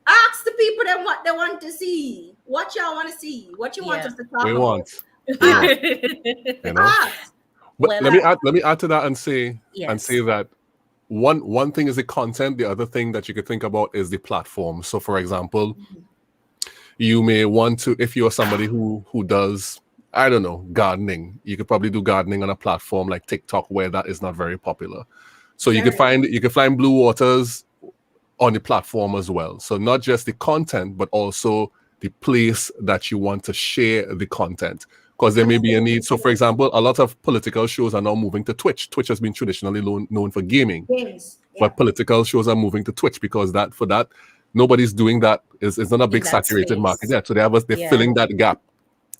Speaker 1: Ask the people then what they want to see. What y'all want to see. What you want
Speaker 2: Yeah.
Speaker 1: us to
Speaker 3: We
Speaker 1: talk about.
Speaker 3: want. We want.
Speaker 1: Ask.
Speaker 3: You know.
Speaker 1: Ask.
Speaker 3: But
Speaker 2: Well,
Speaker 3: let me add to that and say
Speaker 2: yes.
Speaker 3: that one thing is the content. The other thing that you could think about is the platform. So, for example, you may want to, if you're somebody who does, I don't know, gardening, you could probably do gardening on a platform like TikTok where that is not very popular. So
Speaker 1: Very.
Speaker 3: you could find blue waters on the platform as well. So not just the content, but also the place that you want to share the content. Because there may be a need. So, for example, a lot of political shows are now moving to Twitch. Twitch has been traditionally known for gaming,
Speaker 1: Games. Yeah.
Speaker 3: but political shows are moving to Twitch because that nobody's doing that. It's not a
Speaker 2: In
Speaker 3: big
Speaker 2: that
Speaker 3: saturated market
Speaker 2: space.
Speaker 3: yet. So they're
Speaker 2: Yeah.
Speaker 3: filling that gap.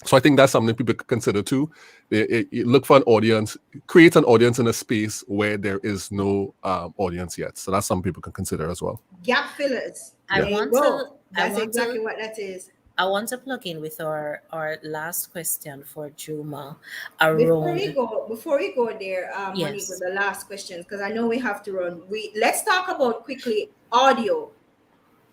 Speaker 3: So I think that's something people could consider too. Look for an audience, create an audience in a space where there is no audience yet. So that's something people can consider as well.
Speaker 1: Gap fillers.
Speaker 2: I
Speaker 1: There
Speaker 3: Yeah.
Speaker 1: you
Speaker 2: want to
Speaker 1: go.
Speaker 2: I
Speaker 1: That's
Speaker 2: want
Speaker 1: exactly
Speaker 2: to
Speaker 1: what that is.
Speaker 2: I want to plug in with our last question for Juma
Speaker 1: Before we
Speaker 2: around.
Speaker 1: go, before we go there, Monique, with
Speaker 2: Yes.
Speaker 1: the last questions, because I know we have to run. Let's talk about quickly audio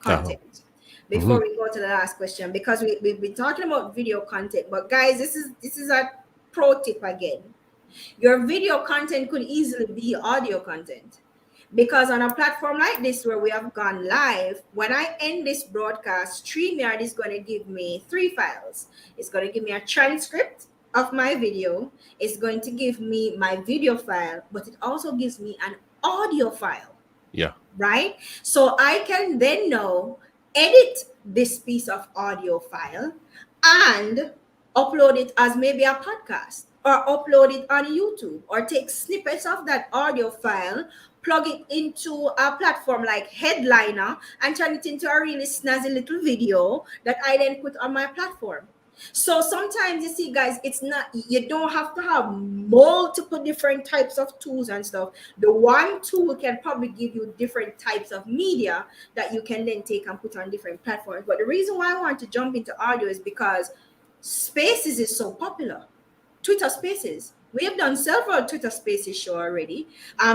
Speaker 3: Uh-huh.
Speaker 1: content before
Speaker 3: Mhm.
Speaker 1: we go to the last question, because we've been talking about video content, but guys, this is a pro tip again. Your video content could easily be audio content, because on a platform like this where we have gone live, when I end this broadcast, StreamYard is going to give me 3 files. It's going to give me a transcript of my video, it's going to give me my video file, but it also gives me an audio file,
Speaker 3: Yeah.
Speaker 1: right? So I can then now edit this piece of audio file and upload it as maybe a podcast, or upload it on YouTube, or take snippets of that audio file, plug it into a platform like Headliner, and turn it into a really snazzy little video that I then put on my platform. So sometimes you see, guys, it's not, you don't have to have multiple different types of tools and stuff. The one tool can probably give you different types of media that you can then take and put on different platforms. But the reason why I want to jump into audio is because Spaces is so popular. Twitter Spaces. We have done several Twitter Spaces show already.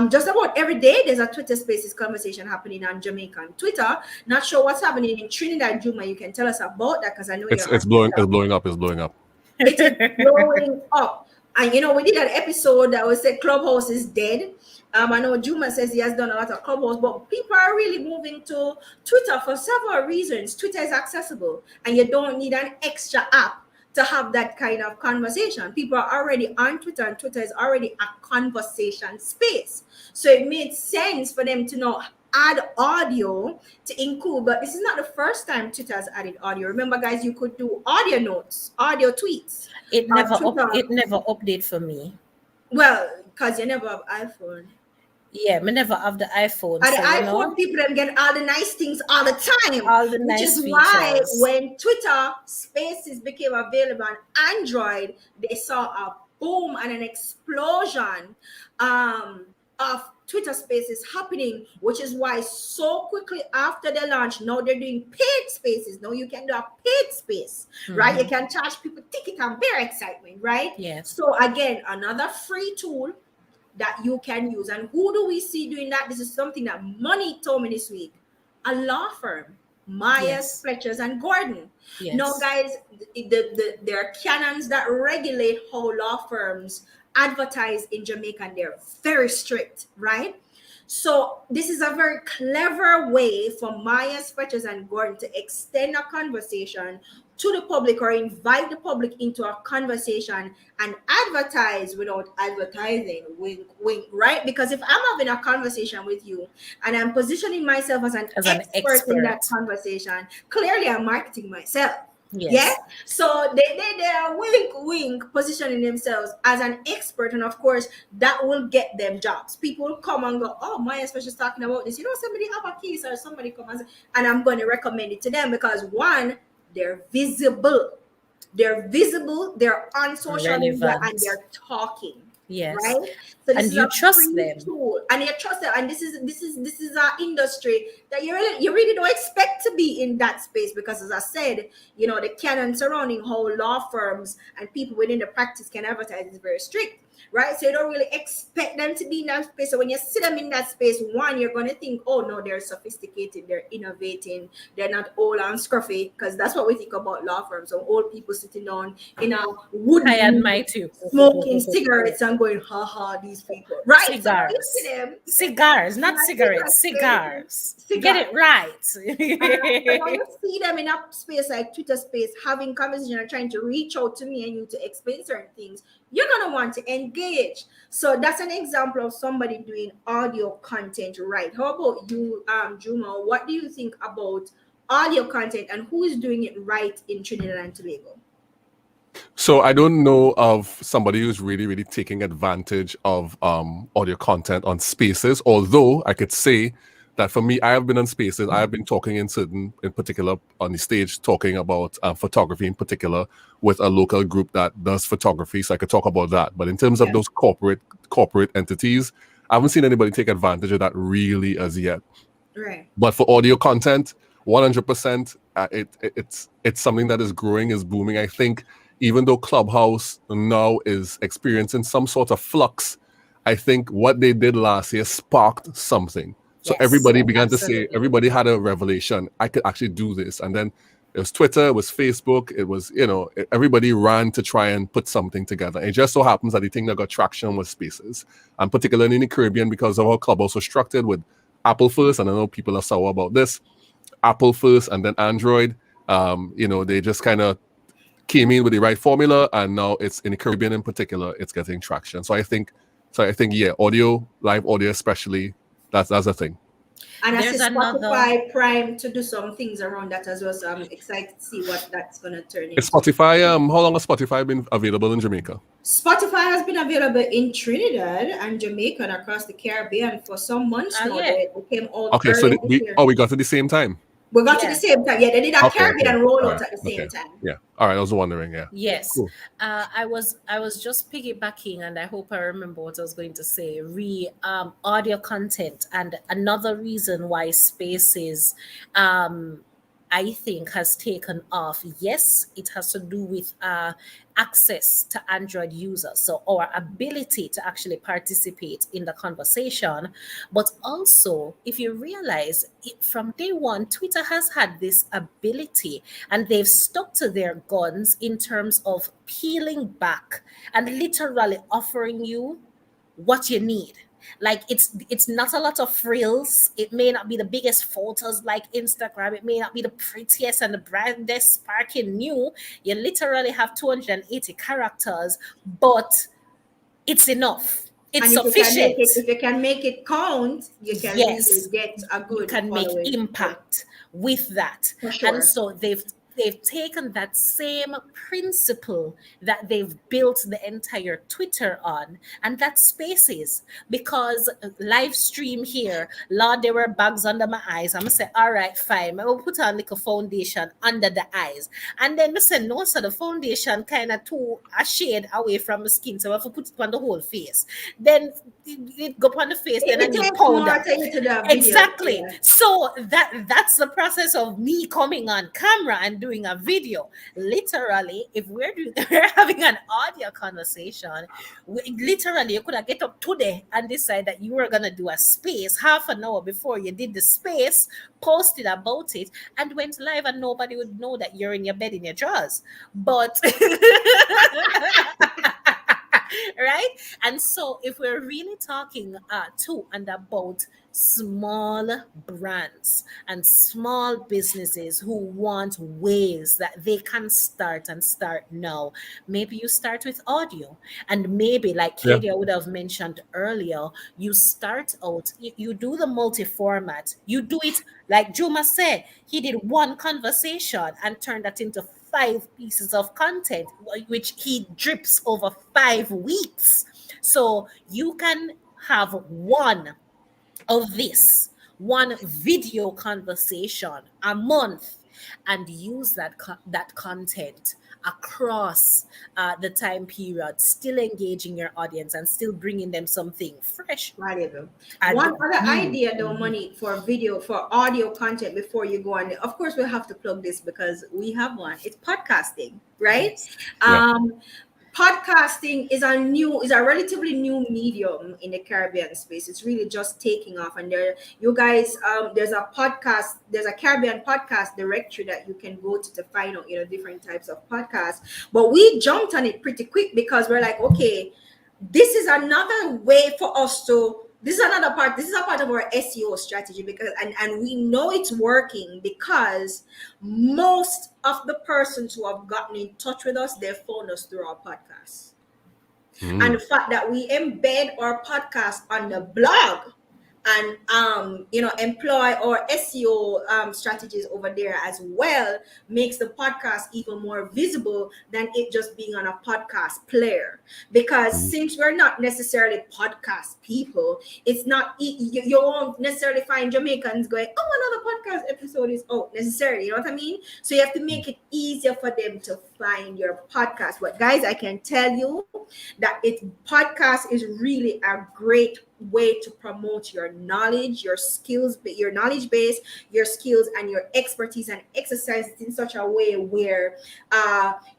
Speaker 1: Just about every day there's a Twitter Spaces conversation happening on Jamaican Twitter. Not sure what's happening in Trinidad, Juma. You can tell us about that because I know you're on
Speaker 3: It's
Speaker 1: Twitter.
Speaker 3: blowing up. It's blowing up.
Speaker 1: It is blowing up. And we did an episode that was said Clubhouse is dead. I know Juma says he has done a lot of Clubhouse, but people are really moving to Twitter for several reasons. Twitter is accessible, and you don't need an extra app to have that kind of conversation. People are already on Twitter, and Twitter is already a conversation space. So it made sense for them to now add audio to include, but this is not the first time Twitter has added audio. Remember, guys, you could do audio notes, audio tweets.
Speaker 2: It never update for me.
Speaker 1: Well, because you never have iPhone.
Speaker 2: Yeah, me never have the iPhone.
Speaker 1: And the iPhone people them get all the nice things all the time.
Speaker 2: All the nice
Speaker 1: features. Why when Twitter Spaces became available on Android, they saw a boom and an explosion of Twitter Spaces happening, which is why so quickly after the launch, now they're doing paid spaces. Now you can do a paid space, right? You can charge people ticket and bear excitement, right?
Speaker 2: Yes.
Speaker 1: So again, another free tool that you can use. And who do we see doing that? This is something that Money told me this week. A law firm, Myers, Fletchers, and Gordon.
Speaker 2: Yes.
Speaker 1: Now, guys, there are canons that regulate how law firms advertise in Jamaica, and they're very strict, right? So this is a very clever way for Myers, Fletchers, and Gordon to extend a conversation to the public or invite the public into a conversation and advertise without advertising, wink, wink, right? Because if I'm having a conversation with you and I'm positioning myself as an expert in that conversation, clearly I'm marketing myself.
Speaker 2: Yes.
Speaker 1: Yeah. So they are wink positioning themselves as an expert, and of course that will get them jobs. People will come and go, oh, my specialist is talking about this. Somebody have a case or somebody come and I'm going to recommend it to them because one, they're visible. They're on social media and they're talking.
Speaker 2: Yes.
Speaker 1: Right. So
Speaker 2: and you trust them.
Speaker 1: And you trust them. And this is our industry that you really don't expect to be in that space because, as I said, the canon surrounding how law firms and people within the practice can advertise is very strict. Right. So you don't really expect them to be in that space. So when you see them in that space, one, you're going to think, oh, no, they're sophisticated, they're innovating, they're not old and scruffy, because that's what we think about law firms. So old people sitting down in a wooden,
Speaker 2: I admire too,
Speaker 1: smoking cigarettes and going, ha ha, these people. Right.
Speaker 2: Cigars.
Speaker 1: So them,
Speaker 2: cigars, not cigarettes, cigars. Get it right.
Speaker 1: And when you see them in a space like Twitter Space having conversation and trying to reach out to me and you to explain certain things, you're going to want to engage. So that's an example of somebody doing audio content right. How about you, Juma? What do you think about audio content and who is doing it right in Trinidad and Tobago?
Speaker 3: So I don't know of somebody who's really, really taking advantage of audio content on Spaces, although I could say that for me, I have been on Spaces. I have been talking in particular on the stage, talking about photography in particular with a local group that does photography. So I could talk about that. But in terms of those corporate entities, I haven't seen anybody take advantage of that really as yet.
Speaker 1: Right.
Speaker 3: But for audio content, 100%, it's something that is growing, is booming. I think even though Clubhouse now is experiencing some sort of flux, I think what they did last year sparked something. So everybody began to say, everybody had a revelation. I could actually do this. And then it was Twitter, it was Facebook, it was, everybody ran to try and put something together. It just so happens that the thing that got traction was Spaces. And particularly in the Caribbean, because of how Clubhouse was structured with Apple first, and I know people are sour about this, Apple first and then Android, they just kind of came in with the right formula, and now it's in the Caribbean in particular, it's getting traction. So I think, yeah, audio, live audio especially, that's a thing.
Speaker 1: And I see Spotify Prime to do some things around that as well. So I'm excited to see what that's going to turn into.
Speaker 3: Spotify, how long has Spotify been available in Jamaica?
Speaker 1: Spotify has been available in Trinidad and Jamaica and across the Caribbean for some months now. It came out.
Speaker 3: Okay, so we got at the same time.
Speaker 1: We got to the same time. Yeah, they did a Caribbean rollout at the same time.
Speaker 3: Yeah. All right, I was wondering. Yeah.
Speaker 2: Yes.
Speaker 3: Cool.
Speaker 2: I was just piggybacking, and I hope I remember what I was going to say. Audio content, and another reason why Spaces I think has taken off. Yes, it has to do with access to Android users, so our ability to actually participate in the conversation. But also, if you realize from day one, Twitter has had this ability and they've stuck to their guns in terms of peeling back and literally offering you what you need. Like it's not a lot of frills. It may not be the biggest photos like Instagram. It may not be the prettiest and the brightest sparking new. You literally have 280 characters, but it's enough. It's
Speaker 1: And if you can make
Speaker 2: sufficient.
Speaker 1: it, if you can make it count, you can really
Speaker 2: Yes,
Speaker 1: get a
Speaker 2: you
Speaker 1: good
Speaker 2: can make
Speaker 1: following. Yeah,
Speaker 2: impact with that.
Speaker 1: for
Speaker 2: And
Speaker 1: sure.
Speaker 2: so they've taken that same principle that they've built the entire Twitter on, and that's spaces. Because live stream here, Lord, there were bags under my eyes. I'm gonna say, all right, fine. I will put on like a foundation under the eyes. And then I say, no, so the foundation kind of too a shade away from the skin. So I have to put it on the whole face. Then it go on the face, then I
Speaker 1: It
Speaker 2: need
Speaker 1: takes more
Speaker 2: powder.
Speaker 1: to you to the video.
Speaker 2: Exactly.
Speaker 1: Yeah.
Speaker 2: So that's the process of me coming on camera and doing a video. Literally, if we're doing we're having an audio conversation, literally you could have get up today and decide that you were gonna do a space half an hour before you did the space, posted about it, and went live, and nobody would know that you're in your bed in your drawers. But right? And so, if we're really talking to and about small brands and small businesses who want ways that they can start and start now, maybe you start with audio. And maybe, like
Speaker 3: Yeah.
Speaker 2: Katie would have mentioned earlier, you start out, you do the multi format, you do it like Juma said, he did one conversation and turned that into 5 pieces of content, which he drips over 5 weeks. So you can have of this one video conversation a month and use that content across the time period, still engaging your audience and still bringing them something fresh
Speaker 1: Valuable.
Speaker 2: and
Speaker 1: One other
Speaker 2: new.
Speaker 1: idea though, money for video, for audio content before you go on. Of course, we'll have to plug this because we have one. It's podcasting, right?
Speaker 2: Yes.
Speaker 3: Yeah.
Speaker 1: Podcasting is a relatively new medium in the Caribbean space. It's really just taking off. And there, you guys, there's a Caribbean podcast directory that you can go to find out, different types of podcasts. But we jumped on it pretty quick because we're like, okay, this is another way for us to this is a part of our SEO strategy, because and we know it's working because most of the persons who have gotten in touch with us, they found us through our podcast. And the fact that we embed our podcast on the blog and employ our SEO strategies over there as well makes the podcast even more visible than it just being on a podcast player. Because since we're not necessarily podcast people, it's not you won't necessarily find Jamaicans going, oh, another podcast episode is out necessarily. You know what I mean? So you have to make it easier for them to find your podcast. But guys, I can tell you that podcast is really a great way to promote your knowledge, your skills, your knowledge base, your skills and your expertise, and exercise it in such a way where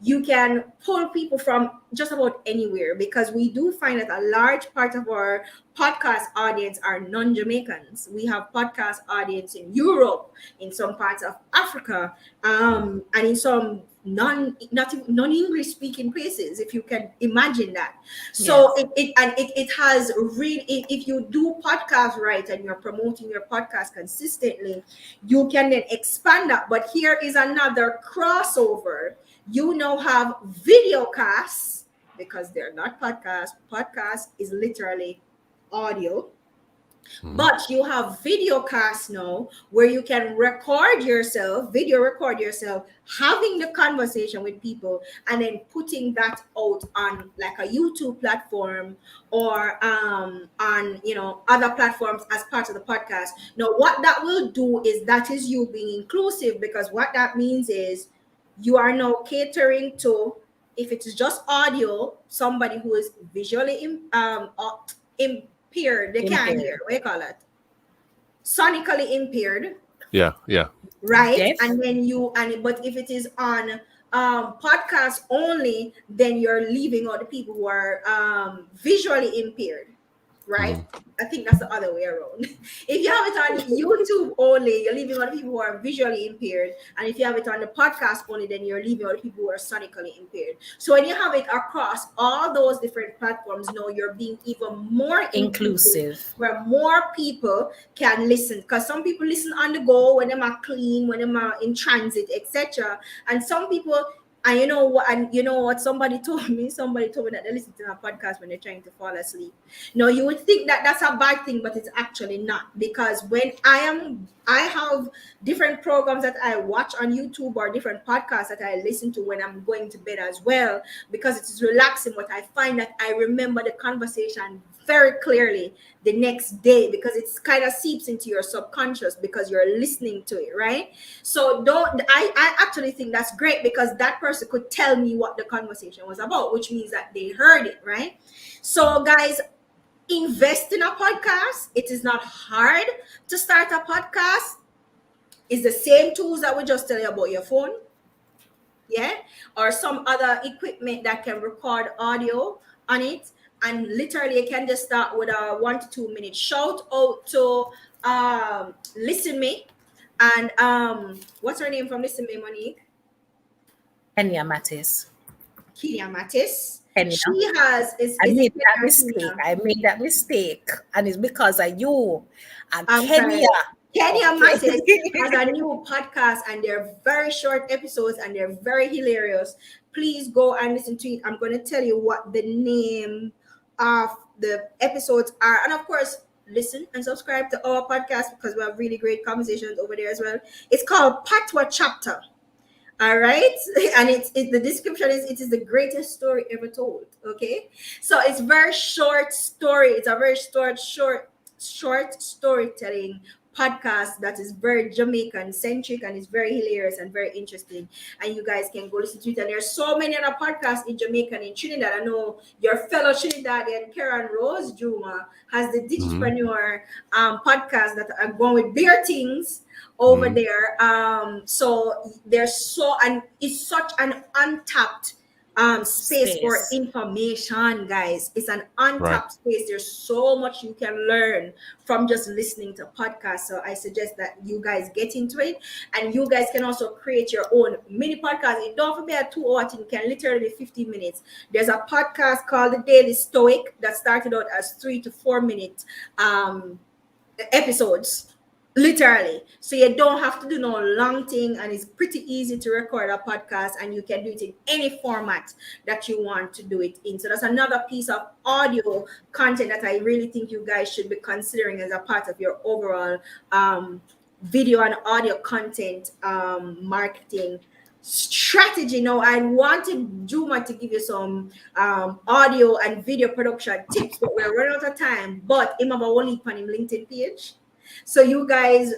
Speaker 1: you can pull people from just about anywhere, because we do find that a large part of our podcast audience are non-Jamaicans. We have podcast audience in Europe, in some parts of Africa, and in some non-English speaking places, if you can imagine that. So
Speaker 2: Yes.
Speaker 1: it has really, if you do podcast right and you're promoting your podcast consistently, you can then expand that. But here is another crossover. You now have video casts, because they're not podcasts. Podcast is literally audio. But you have video casts now where you can video record yourself having the conversation with people, and then putting that out on like a YouTube platform or on other platforms as part of the podcast. Now what that will do is that is you being inclusive, because what that means is you are now catering to, if it is just audio, somebody who is visually impaired, they can't
Speaker 2: Impaired.
Speaker 1: hear, what do you call it, sonically impaired,
Speaker 3: Yeah, yeah.
Speaker 1: right?
Speaker 2: Def.
Speaker 1: And then but if it is on podcast only, then you're leaving out the people who are visually impaired, right?
Speaker 3: Mhm.
Speaker 1: I think that's the other way around. If you have it on YouTube only, you're leaving out the people who are visually impaired, and if you have it on the podcast only, then you're leaving out the people who are sonically impaired. So when you have it across all those different platforms, now you're being even more inclusive,
Speaker 2: Inclusive.
Speaker 1: where more people can listen, because some people listen on the go when they're clean, when they're in transit, etc. And some people, and you know what, somebody told me that they listen to a podcast when they're trying to fall asleep. No, you would think that that's a bad thing, but it's actually not, because when I have different programs that I watch on YouTube, or different podcasts that I listen to when I'm going to bed as well, because it is relaxing. But I find that I remember the conversation very clearly the next day, because it's kind of seeps into your subconscious because you're listening to it, right? So don't I actually think that's great, because that person could tell me what the conversation was about, which means that they heard it, right? So guys, invest in a podcast. It is not hard to start a podcast. It's the same tools that we just tell you about your phone, yeah, or some other equipment that can record audio on it. And literally, you can just start with a 1 to 2 minute shout out to Listen Me, and what's her name from Listen Me, Monique?
Speaker 2: Kenya Mattis.
Speaker 1: Kenya Mattis.
Speaker 2: Kenya.
Speaker 1: She has
Speaker 2: I
Speaker 1: is
Speaker 2: made
Speaker 1: it
Speaker 2: that
Speaker 1: Kenya or
Speaker 2: mistake.
Speaker 1: Kenya?
Speaker 2: I made that mistake. And it's because of you. And
Speaker 1: I'm sorry.
Speaker 2: Kenya.
Speaker 1: Kenya
Speaker 2: Okay.
Speaker 1: Mattis has a new podcast, and they're very short episodes and they're very hilarious. Please go and listen to it. I'm going to tell you what the name of the episodes are. And of course, listen and subscribe to our podcast, because we have really great conversations over there as well. It's called Patwa Chapter. All right. And the description is, it is the greatest story ever told. Okay. So it's very short story. It's a very short storytelling podcast that is very Jamaican centric, and it's very hilarious and very interesting. And you guys can go listen to it. And there's so many other podcasts in Jamaica and in Trinidad. I know your fellow Trinidadian Karen Rose Juma has the
Speaker 3: Mhm.
Speaker 1: Digipreneur podcast that are going with beer things over
Speaker 3: Mhm.
Speaker 1: there. So there's and it's such an untapped space for
Speaker 2: Space.
Speaker 1: information, guys. It's an
Speaker 3: Right.
Speaker 1: untapped space. There's so much you can learn from just listening to podcasts. So I suggest that you guys get into it, and you guys can also create your own mini podcast. It don't have to be a 2 hour thing, it can literally be 15 minutes. There's a podcast called The Daily Stoic that started out as 3 to 4 minute episodes, literally. So you don't have to do no long thing, and it's pretty easy to record a podcast, and you can do it in any format that you want to do it in. So that's another piece of audio content that I really think you guys should be considering as a part of your overall video and audio content marketing strategy. Now, I wanted Juma to give you some audio and video production tips, but we're running out of time. But him have a one link on him LinkedIn page. So you guys,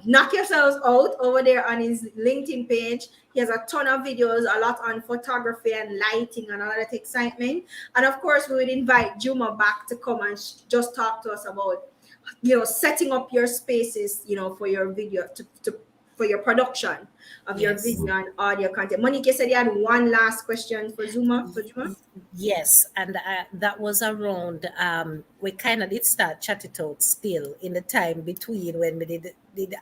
Speaker 1: knock yourselves out over there on his LinkedIn page. He has a ton of videos, a lot on photography and lighting and all that excitement. And of course, we would invite Juma back to come and just talk to us about, setting up your spaces, for your video, for your production of your
Speaker 2: Yes.
Speaker 1: video and audio content. Monique, you said you had one last question for Juma.
Speaker 2: Yes, and that was around. We kind of did start chat it out still in the time between when we did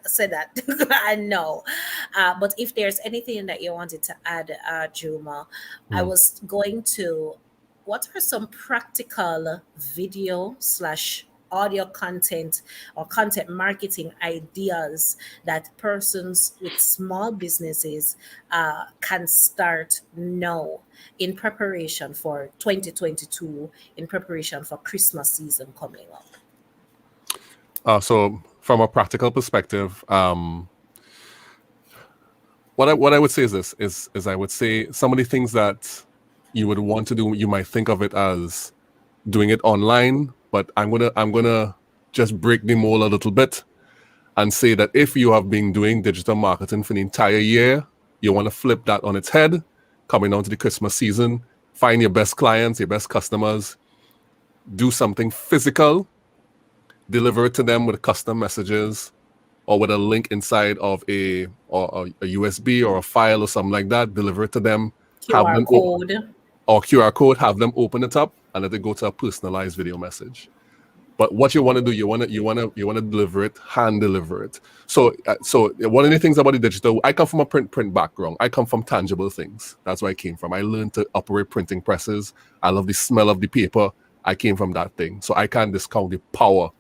Speaker 2: say that. I know, but if there's anything that you wanted to add, Juma, I
Speaker 3: Mm.
Speaker 2: was going to. What are some practical video slash audio content or content marketing ideas that persons with small businesses can start now in preparation for 2022, in preparation for Christmas season coming up?
Speaker 3: So from a practical perspective, what I would say is this is I would say some of the things that you would want to do, you might think of it as doing it online, but I'm gonna just break the mold a little bit and say that if you have been doing digital marketing for the entire year, you want to flip that on its head, coming down to the Christmas season, find your best clients, your best customers, do something physical, deliver it to them with custom messages, or with a link inside of a USB or a file or something like that, deliver it to them, have
Speaker 2: QR
Speaker 3: them
Speaker 2: code.
Speaker 3: or QR code, have them open it up, and let it go to a personalized video message. But what you want to do, you want to deliver it, hand deliver it. So one of the things about the digital, I come from a print background. I come from tangible things. That's where I came from. I learned to operate printing presses. I love the smell of the paper. I came from that thing. So I can't discount the power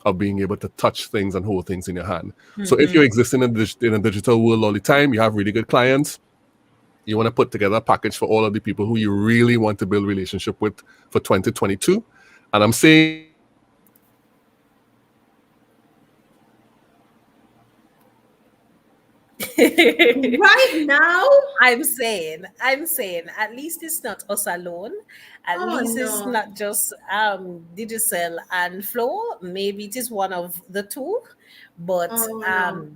Speaker 3: of being able to touch things and hold things in your hand. So if you exist in a digital world all the time, you have really good clients. You want to put together a package for all of the people who you really want to build relationship with for 2022. And I'm saying this because I know that some of you are
Speaker 1: Right now?
Speaker 2: I'm saying, at least it's not us alone. At
Speaker 1: Oh
Speaker 2: least it's
Speaker 1: no.
Speaker 2: not just Digicel and Flow. Maybe it is one of the two, but
Speaker 1: Oh no.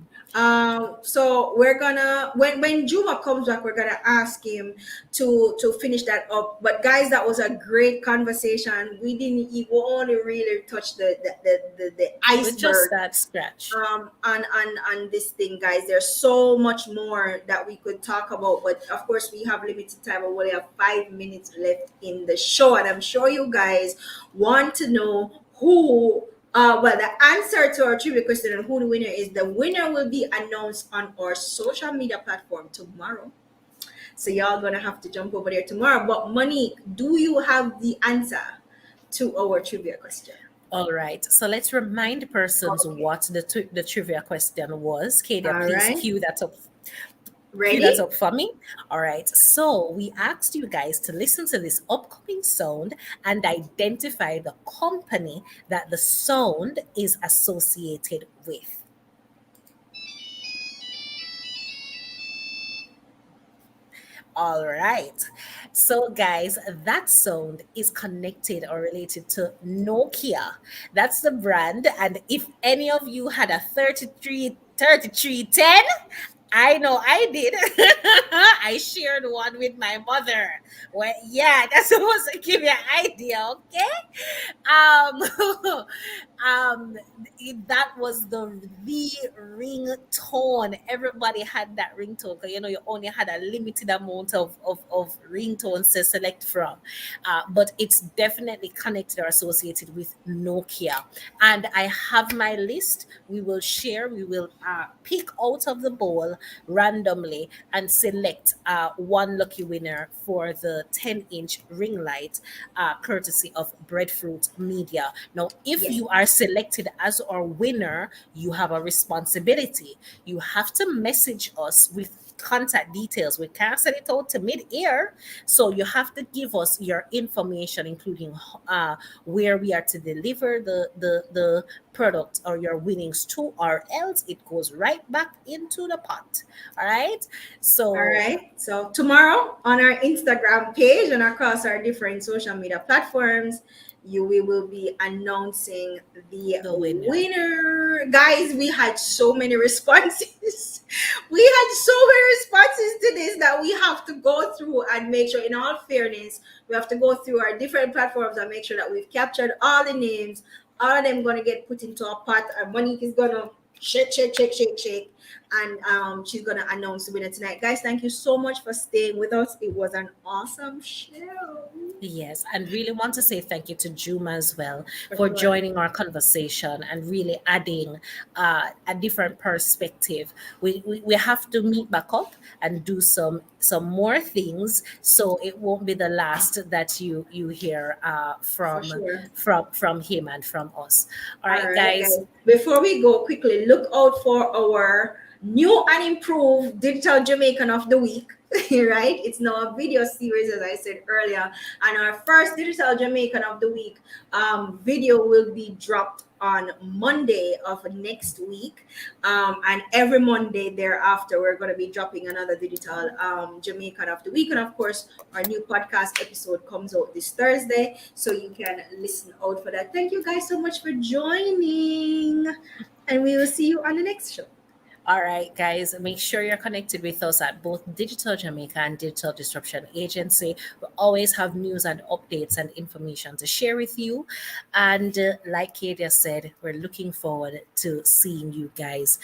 Speaker 1: So we're gonna when Juma comes back, we're gonna ask him to finish that up. But guys, that was a great conversation. We only really touched the
Speaker 2: we just
Speaker 1: iceberg
Speaker 2: start scratch.
Speaker 1: on this thing, guys. There's so much more that we could talk about, but of course we have limited time. We only have 5 minutes left in the show, and I'm sure you guys want to know who well, the answer to our trivia question and who the winner is. The winner will be announced on our social media platform tomorrow. So y'all gonna have to jump over there tomorrow. But Monique, do you have the answer to our trivia question?
Speaker 2: All right, so let's remind persons
Speaker 1: Okay.
Speaker 2: what the trivia question was. Kadia,
Speaker 1: All
Speaker 2: please
Speaker 1: right.
Speaker 2: cue that
Speaker 1: Ready?
Speaker 2: up for me. All right, so we asked you guys to listen to this upcoming sound and identify the company that the sound is associated with. All right. So, guys, that sound is connected or related to Nokia. That's the brand. And if any of you had a 3310, I know I did. I shared one with my mother. Well, yeah, that's supposed to give you an idea, okay? Um, um, that was the ringtone. Everybody had that ringtone because you only had a limited amount of ringtones to select from. But it's definitely connected or associated with Nokia. And I have my list. We will pick out of the bowl randomly and select one lucky winner for the 10-inch ring light, courtesy of Breadfruit Media. Now, if
Speaker 1: Yes.
Speaker 2: you are selected as our winner, you have a responsibility. You have to message us with contact details. We can't send it out to mid-air, so you have to give us your information, including where we are to deliver the product or your winnings to, or else it goes right back into the pot. All right.
Speaker 1: All
Speaker 2: So
Speaker 1: right. So tomorrow on our Instagram page and across our different social media platforms, we will be announcing the
Speaker 2: the winner.
Speaker 1: winner. Guys, we had so many responses. We had so many responses to this that we have to go through and make sure, in all fairness, we have to go through our different platforms and make sure that we've captured all the names. All of them gonna get put into a pot, and Monique is gonna shake, shake, shake, shake, shake, and she's gonna announce the winner tonight. Guys, thank you so much for staying with us. It was an awesome show.
Speaker 2: Yes, and really want to say thank you to Juma as well
Speaker 1: For
Speaker 2: for
Speaker 1: sure.
Speaker 2: joining our conversation and really adding a different perspective. We have to meet back up and do some more things, so it won't be the last that you hear
Speaker 1: For sure.
Speaker 2: from him and from us. All
Speaker 1: All
Speaker 2: right,
Speaker 1: right,
Speaker 2: guys.
Speaker 1: guys. Before we go, quickly look out for our new and improved Digital Jamaican of the Week. Right? It's now a video series, as I said earlier. And our first Digital Jamaican of the Week video will be dropped on Monday of next week. And every Monday thereafter, we're going to be dropping another Digital Jamaican of the Week. And of course, our new podcast episode comes out this Thursday. So you can listen out for that. Thank you guys so much for joining. And we will see you on the next show.
Speaker 2: All right, guys, make sure you're connected with us at both Digital Jamaica and Digital Disruption Agency. We always have news and updates and information to share with you. And like Kadia said, we're looking forward to seeing you guys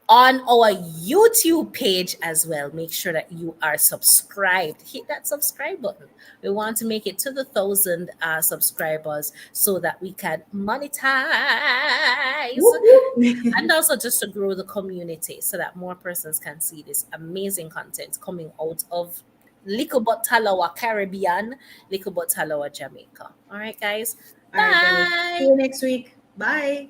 Speaker 2: on our YouTube page as well. Make sure that you are subscribed. Hit that subscribe button. We want to make it to the 1,000 subscribers so that we can monetize
Speaker 1: Whoop, whoop.
Speaker 2: and also just to grow the community so that more persons can see this amazing content coming out of Little but Talawa Caribbean, Little but Talawa Jamaica. All right, guys.
Speaker 1: All right, guys. See
Speaker 2: Bye.
Speaker 1: you next week. Bye.